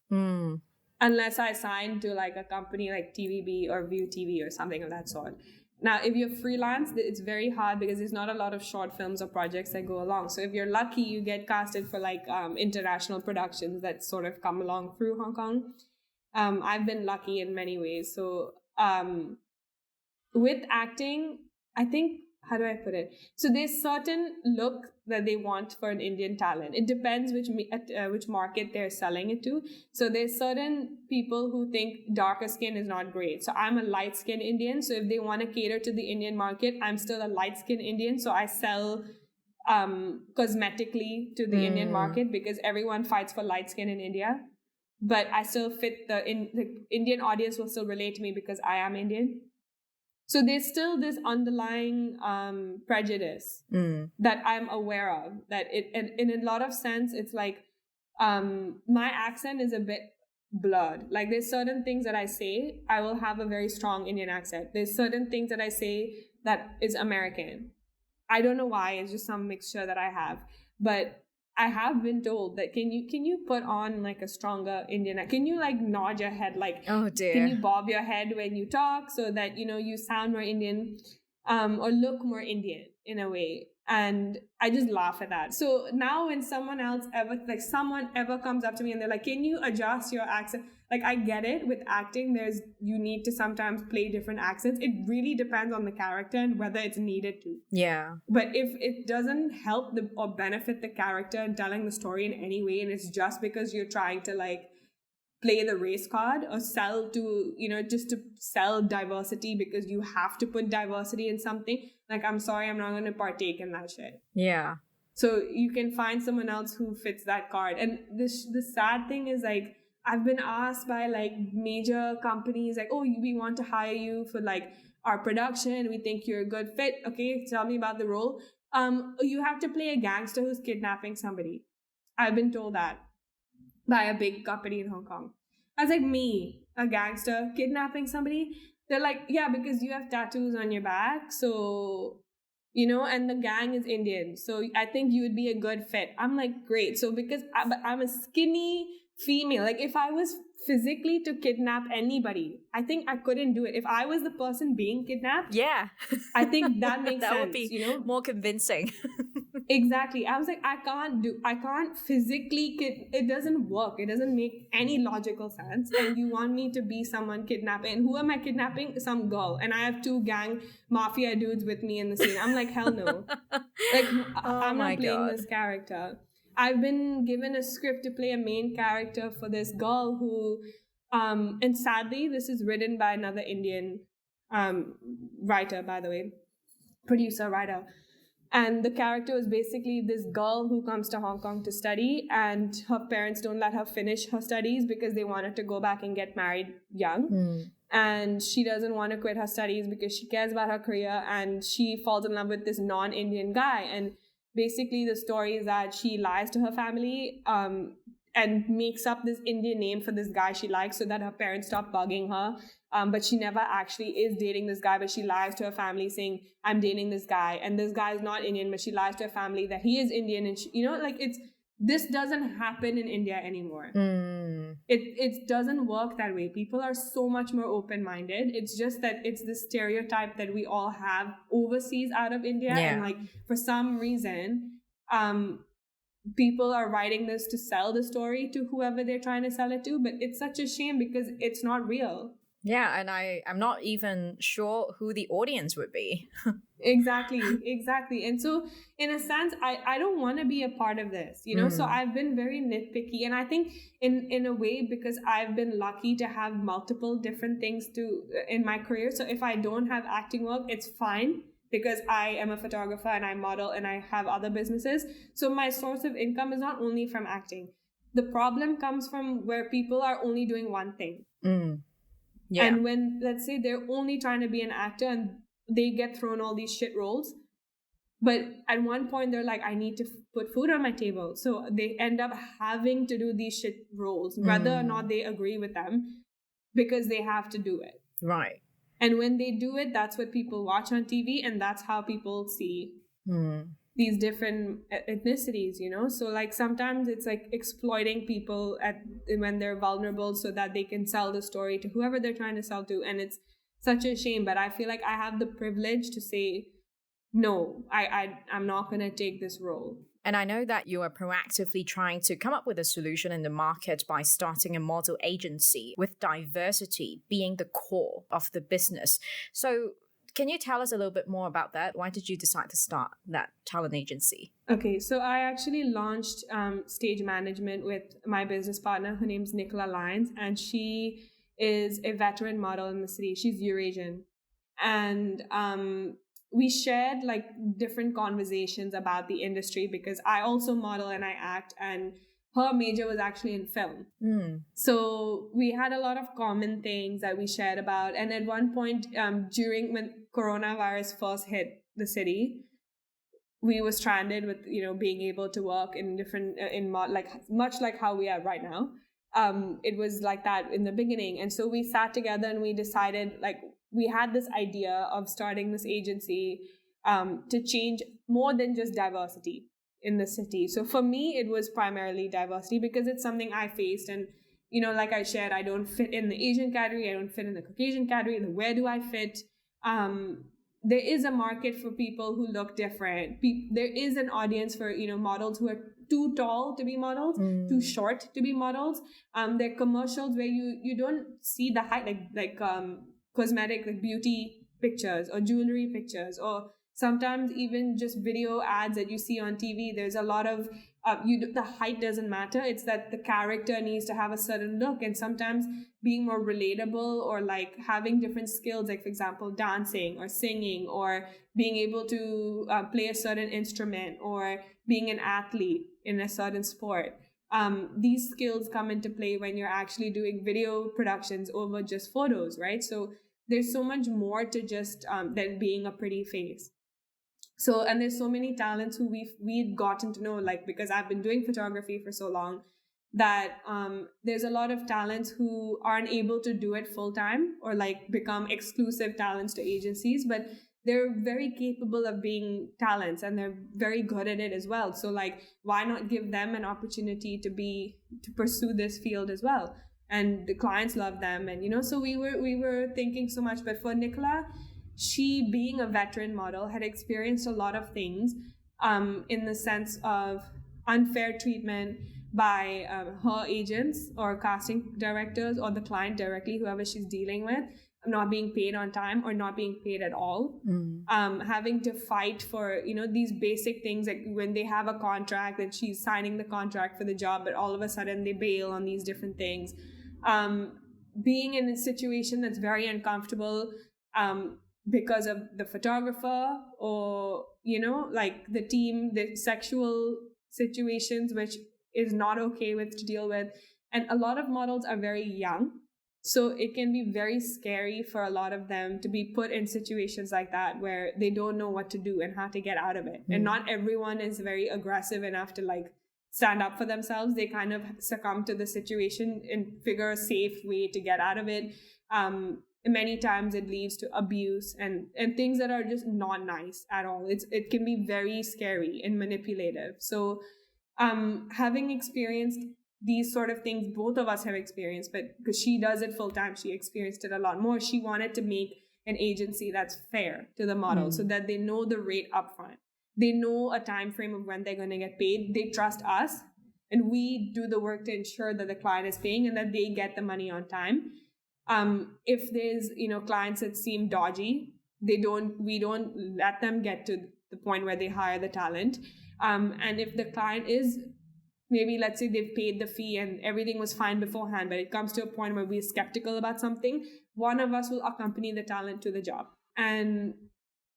Unless I sign to like a company like TVB or View TV or something of that sort. Now, if you're freelance, it's very hard because there's not a lot of short films or projects that go along. So if you're lucky, you get casted for like international productions that sort of come along through Hong Kong. I've been lucky in many ways. So with acting, I think, how do I put it? So there's certain look that they want for an Indian talent. It depends which market they're selling it to. So there's certain people who think darker skin is not great. So I'm a light-skinned Indian. So if they want to cater to the Indian market, I'm still a light-skinned Indian. So I sell cosmetically to the Indian market because everyone fights for light skin in India. But I still fit the Indian audience will still relate to me because I am Indian. So there's still this underlying prejudice that I'm aware of. That in a lot of sense, it's like my accent is a bit blurred. Like there's certain things that I say, I will have a very strong Indian accent. There's certain things that I say that is American. I don't know why. It's just some mixture that I have. But I have been told that can you put on like a stronger Indian, can you like nod your head, like, oh dear, can you bob your head when you talk so that, you know, you sound more Indian or look more Indian in a way. And I just laugh at that. So now when someone ever comes up to me and they're like, can you adjust your accent? Like, I get it. With acting, you need to sometimes play different accents. It really depends on the character and whether it's needed to. Yeah. But if it doesn't help or benefit the character in telling the story in any way, and it's just because you're trying to like play the race card or sell to, you know, just to sell diversity because you have to put diversity in something, like, I'm sorry, I'm not going to partake in that shit. Yeah. So you can find someone else who fits that card. And the sad thing is, like, I've been asked by like major companies, like, oh, we want to hire you for like our production. We think you're a good fit. Okay, tell me about the role. You have to play a gangster who's kidnapping somebody. I've been told that by a big company in Hong Kong. I was like, me, a gangster kidnapping somebody? They're like, yeah, because you have tattoos on your back. So, you know, and the gang is Indian. So I think you would be a good fit. I'm like, great. So because I'm a skinny female, like if I was physically to kidnap anybody, I think I couldn't do it. If I was the person being kidnapped, yeah, I think that makes that sense. Would be, you know, more convincing. Exactly. I was like, I can't physically it doesn't work. It doesn't make any logical sense. And you want me to be someone kidnapping? And who am I kidnapping? Some girl. And I have 2 gang mafia dudes with me in the scene. I'm like, hell no. Like, I'm not playing this character. I've been given a script to play a main character for this girl who, and sadly, this is written by another Indian writer, by the way, producer, writer. And the character is basically this girl who comes to Hong Kong to study, and her parents don't let her finish her studies because they want her to go back and get married young. and she doesn't want to quit her studies because she cares about her career, and she falls in love with this non-Indian guy. And basically the story is that she lies to her family and makes up this Indian name for this guy she likes so that her parents stop bugging her. But she never actually is dating this guy, but she lies to her family saying, I'm dating this guy. And this guy is not Indian, but she lies to her family that he is Indian. And she, like this doesn't happen in India anymore. It doesn't work that way. People are so much more open-minded. It's just that it's the stereotype that we all have overseas out of India. And like for some reason, people are writing this to sell the story to whoever they're trying to sell it to. But it's such a shame because it's not real. Yeah, and I'm not even sure who the audience would be. Exactly. And so in a sense, I don't want to be a part of this, so I've been very nitpicky. And I think in a way, because I've been lucky to have multiple different things in my career. So if I don't have acting work, it's fine because I am a photographer and I model and I have other businesses. So my source of income is not only from acting. The problem comes from where people are only doing one thing. Yeah. And when, let's say, they're only trying to be an actor and they get thrown all these shit roles, but at one point they're like, I need to put food on my table. So they end up having to do these shit roles, whether or not they agree with them, because they have to do it. Right. And when they do it, that's what people watch on TV, and that's how people see these different ethnicities, So like sometimes it's like exploiting people when they're vulnerable so that they can sell the story to whoever they're trying to sell to. And it's such a shame, but I feel like I have the privilege to say, no, I'm not going to take this role. And I know that you are proactively trying to come up with a solution in the market by starting a model agency with diversity being the core of the business. So can you tell us a little bit more about that? Why did you decide to start that talent agency? Okay, so I actually launched stage management with my business partner. Her name's Nicola Lyons, and she is a veteran model in the city. She's Eurasian. And we shared like different conversations about the industry because I also model and I act, and her major was actually in film. So we had a lot of common things that we shared about. And at one point, during when coronavirus first hit the city, we were stranded with, being able to work in different, much like how we are right now. It was like that in the beginning. And so we sat together and we decided, like, we had this idea of starting this agency to change more than just diversity in the city. So for me, it was primarily diversity because it's something I faced. And, like I shared, I don't fit in the Asian category. I don't fit in the Caucasian category. Where do I fit? There is a market for people who look different. There is an audience for, models who are too tall to be models, too short to be models. There are commercials where you don't see the height, like cosmetic, like beauty pictures or jewelry pictures, or sometimes even just video ads that you see on TV. There's a lot of the height doesn't matter. It's that the character needs to have a certain look, and sometimes being more relatable or like having different skills, like for example, dancing or singing or being able to play a certain instrument or being an athlete in a certain sport. These skills come into play when you're actually doing video productions over just photos, right? So there's so much more to just than being a pretty face. So, and there's so many talents who we've gotten to know, like, because I've been doing photography for so long, that there's a lot of talents who aren't able to do it full time or like become exclusive talents to agencies, but they're very capable of being talents and they're very good at it as well. So like, why not give them an opportunity to pursue this field as well? And the clients love them. And, so we were thinking so much, but for Nicola, she being a veteran model had experienced a lot of things in the sense of unfair treatment by her agents or casting directors or the client directly, whoever she's dealing with, not being paid on time or not being paid at all, having to fight for, these basic things, like when they have a contract and she's signing the contract for the job, but all of a sudden they bail on these different things. Being in a situation that's very uncomfortable because of the photographer or, like the team, the sexual situations, which is not okay to deal with. And a lot of models are very young. So it can be very scary for a lot of them to be put in situations like that where they don't know what to do and how to get out of it. And not everyone is very aggressive enough to like stand up for themselves. They kind of succumb to the situation and figure a safe way to get out of it. Many times it leads to abuse and things that are just not nice at all. It can be very scary and manipulative. So having experienced these sort of things, both of us have experienced, but because she does it full time, she experienced it a lot more. She wanted to make an agency that's fair to the model so that they know the rate upfront. They know a time frame of when they're going to get paid. They trust us, and we do the work to ensure that the client is paying and that they get the money on time. If there's, clients that seem dodgy, we don't let them get to the point where they hire the talent. And if the client is, maybe let's say they've paid the fee and everything was fine beforehand, but it comes to a point where we're skeptical about something, one of us will accompany the talent to the job. And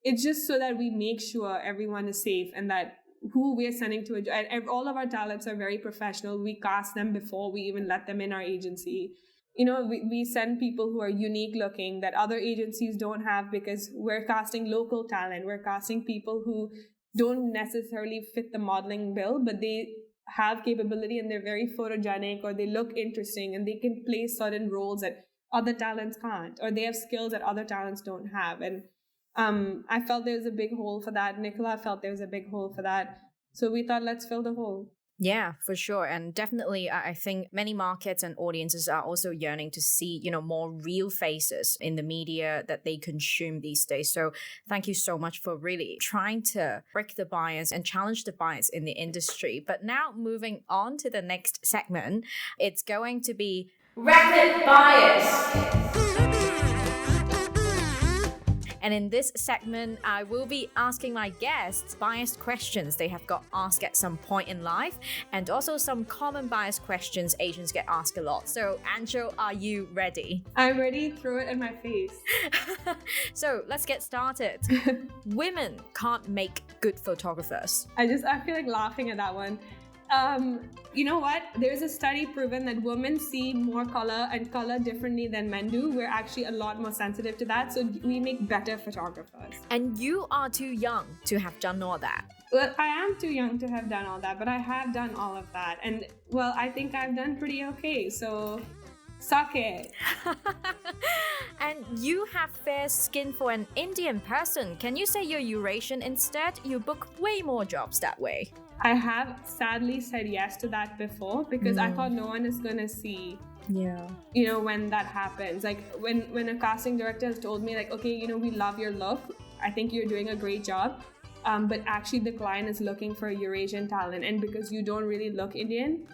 it's just so that we make sure everyone is safe and that who we're sending to a job, and all of our talents are very professional. We cast them before we even let them in our agency. We send people who are unique looking that other agencies don't have, because we're casting local talent. We're casting people who don't necessarily fit the modeling bill, but they have capability and they're very photogenic, or they look interesting and they can play certain roles that other talents can't, or they have skills that other talents don't have. And I felt there was a big hole for that. Nicola felt there was a big hole for that. So we thought, let's fill the hole. Yeah, for sure. And definitely, I think many markets and audiences are also yearning to see, more real faces in the media that they consume these days. So thank you so much for really trying to break the bias and challenge the bias in the industry. But now moving on to the next segment, it's going to be Rapid Bias. And in this segment, I will be asking my guests biased questions they have got asked at some point in life, and also some common biased questions Asians get asked a lot. So, Aanchal, are you ready? I'm ready. Throw it in my face. So, let's get started. Women can't make good photographers. I feel like laughing at that one. You know what? There's a study proven that women see more color and color differently than men do. We're actually a lot more sensitive to that, so we make better photographers. And you are too young to have done all that. Well, I am too young to have done all that, but I have done all of that. And, well, I think I've done pretty okay, so suck it. And you have fair skin for an Indian person. Can you say you're Eurasian instead? You book way more jobs that way. I have sadly said yes to that before, because I thought no one is going to see, when that happens. Like when a casting director has told me like, okay, we love your look. I think you're doing a great job. But actually the client is looking for a Eurasian talent. And because you don't really look Indian,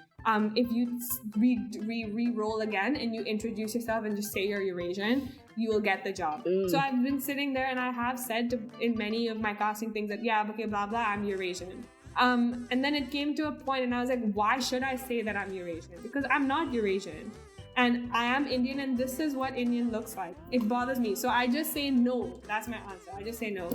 if you re-roll again and you introduce yourself and just say you're Eurasian, you will get the job. So I've been sitting there and I have said in many of my casting things that, yeah, okay, blah, blah, I'm Eurasian. And then it came to a point and I was like, why should I say that I'm Eurasian? Because I'm not Eurasian. And I am Indian, and this is what Indian looks like. It bothers me. So I just say no. That's my answer. I just say no.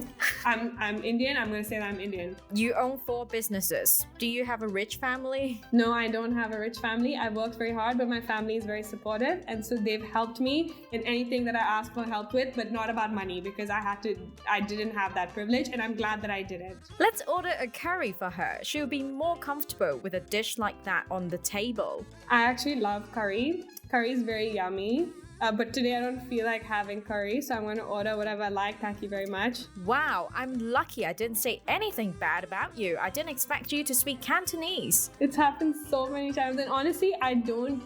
I'm Indian. I'm going to say that I'm Indian. You own 4 businesses. Do you have a rich family? No, I don't have a rich family. I've worked very hard, but my family is very supportive. And so they've helped me in anything that I asked for help with, but not about money, because I didn't have that privilege, and I'm glad that I didn't. Let's order a curry for her. She'll be more comfortable with a dish like that on the table. I actually love curry. Curry is very yummy, but today I don't feel like having curry, so I'm going to order whatever I like. Thank you very much. Wow, I'm lucky I didn't say anything bad about you. I didn't expect you to speak Cantonese. It's happened so many times, and honestly, I don't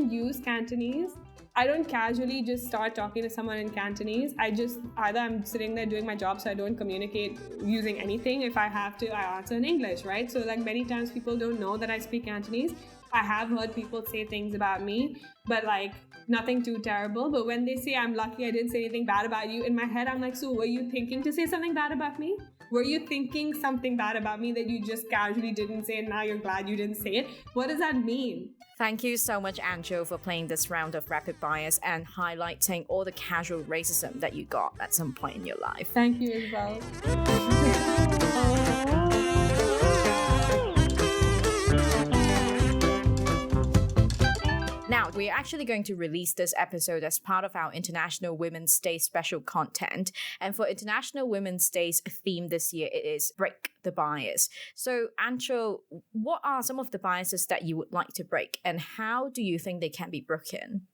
use Cantonese. I don't casually just start talking to someone in Cantonese. Either I'm sitting there doing my job, so I don't communicate using anything. If I have to, I answer in English, right? So like many times people don't know that I speak Cantonese. I have heard people say things about me, but like nothing too terrible. But when they say I'm lucky I didn't say anything bad about you, in my head I'm like, so were you thinking to say something bad about me? Were you thinking something bad about me that you just casually didn't say and now you're glad you didn't say it? What does that mean? Thank you so much, Aanchal, for playing this round of Rapid Bias and highlighting all the casual racism that you got at some point in your life. Thank you as well. Now, We're actually going to release this episode as part of our International Women's Day special content. And for International Women's Day's theme this year, it is Break the Bias. So, Aanchal, what are some of the biases that you would like to break, and how do you think they can be broken?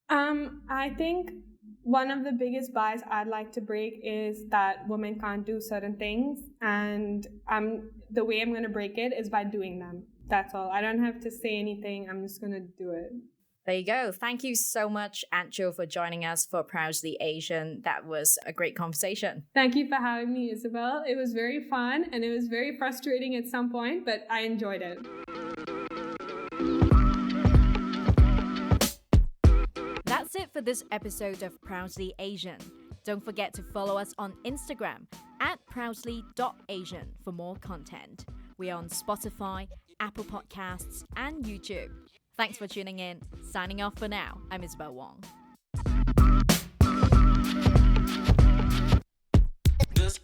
I think one of the biggest bias I'd like to break is that women can't do certain things, and the way I'm going to break it is by doing them. That's all. I don't have to say anything. I'm just going to do it. There you go. Thank you so much, Aanchal, for joining us for Proudly Asian. That was a great conversation. Thank you for having me, Isabel. It was very fun and it was very frustrating at some point, but I enjoyed it. That's it for this episode of Proudly Asian. Don't forget to follow us on Instagram @proudly.asian for more content. We're on Spotify, Apple Podcasts, and YouTube. Thanks for tuning in. Signing off for now. I'm Isabel Wong. This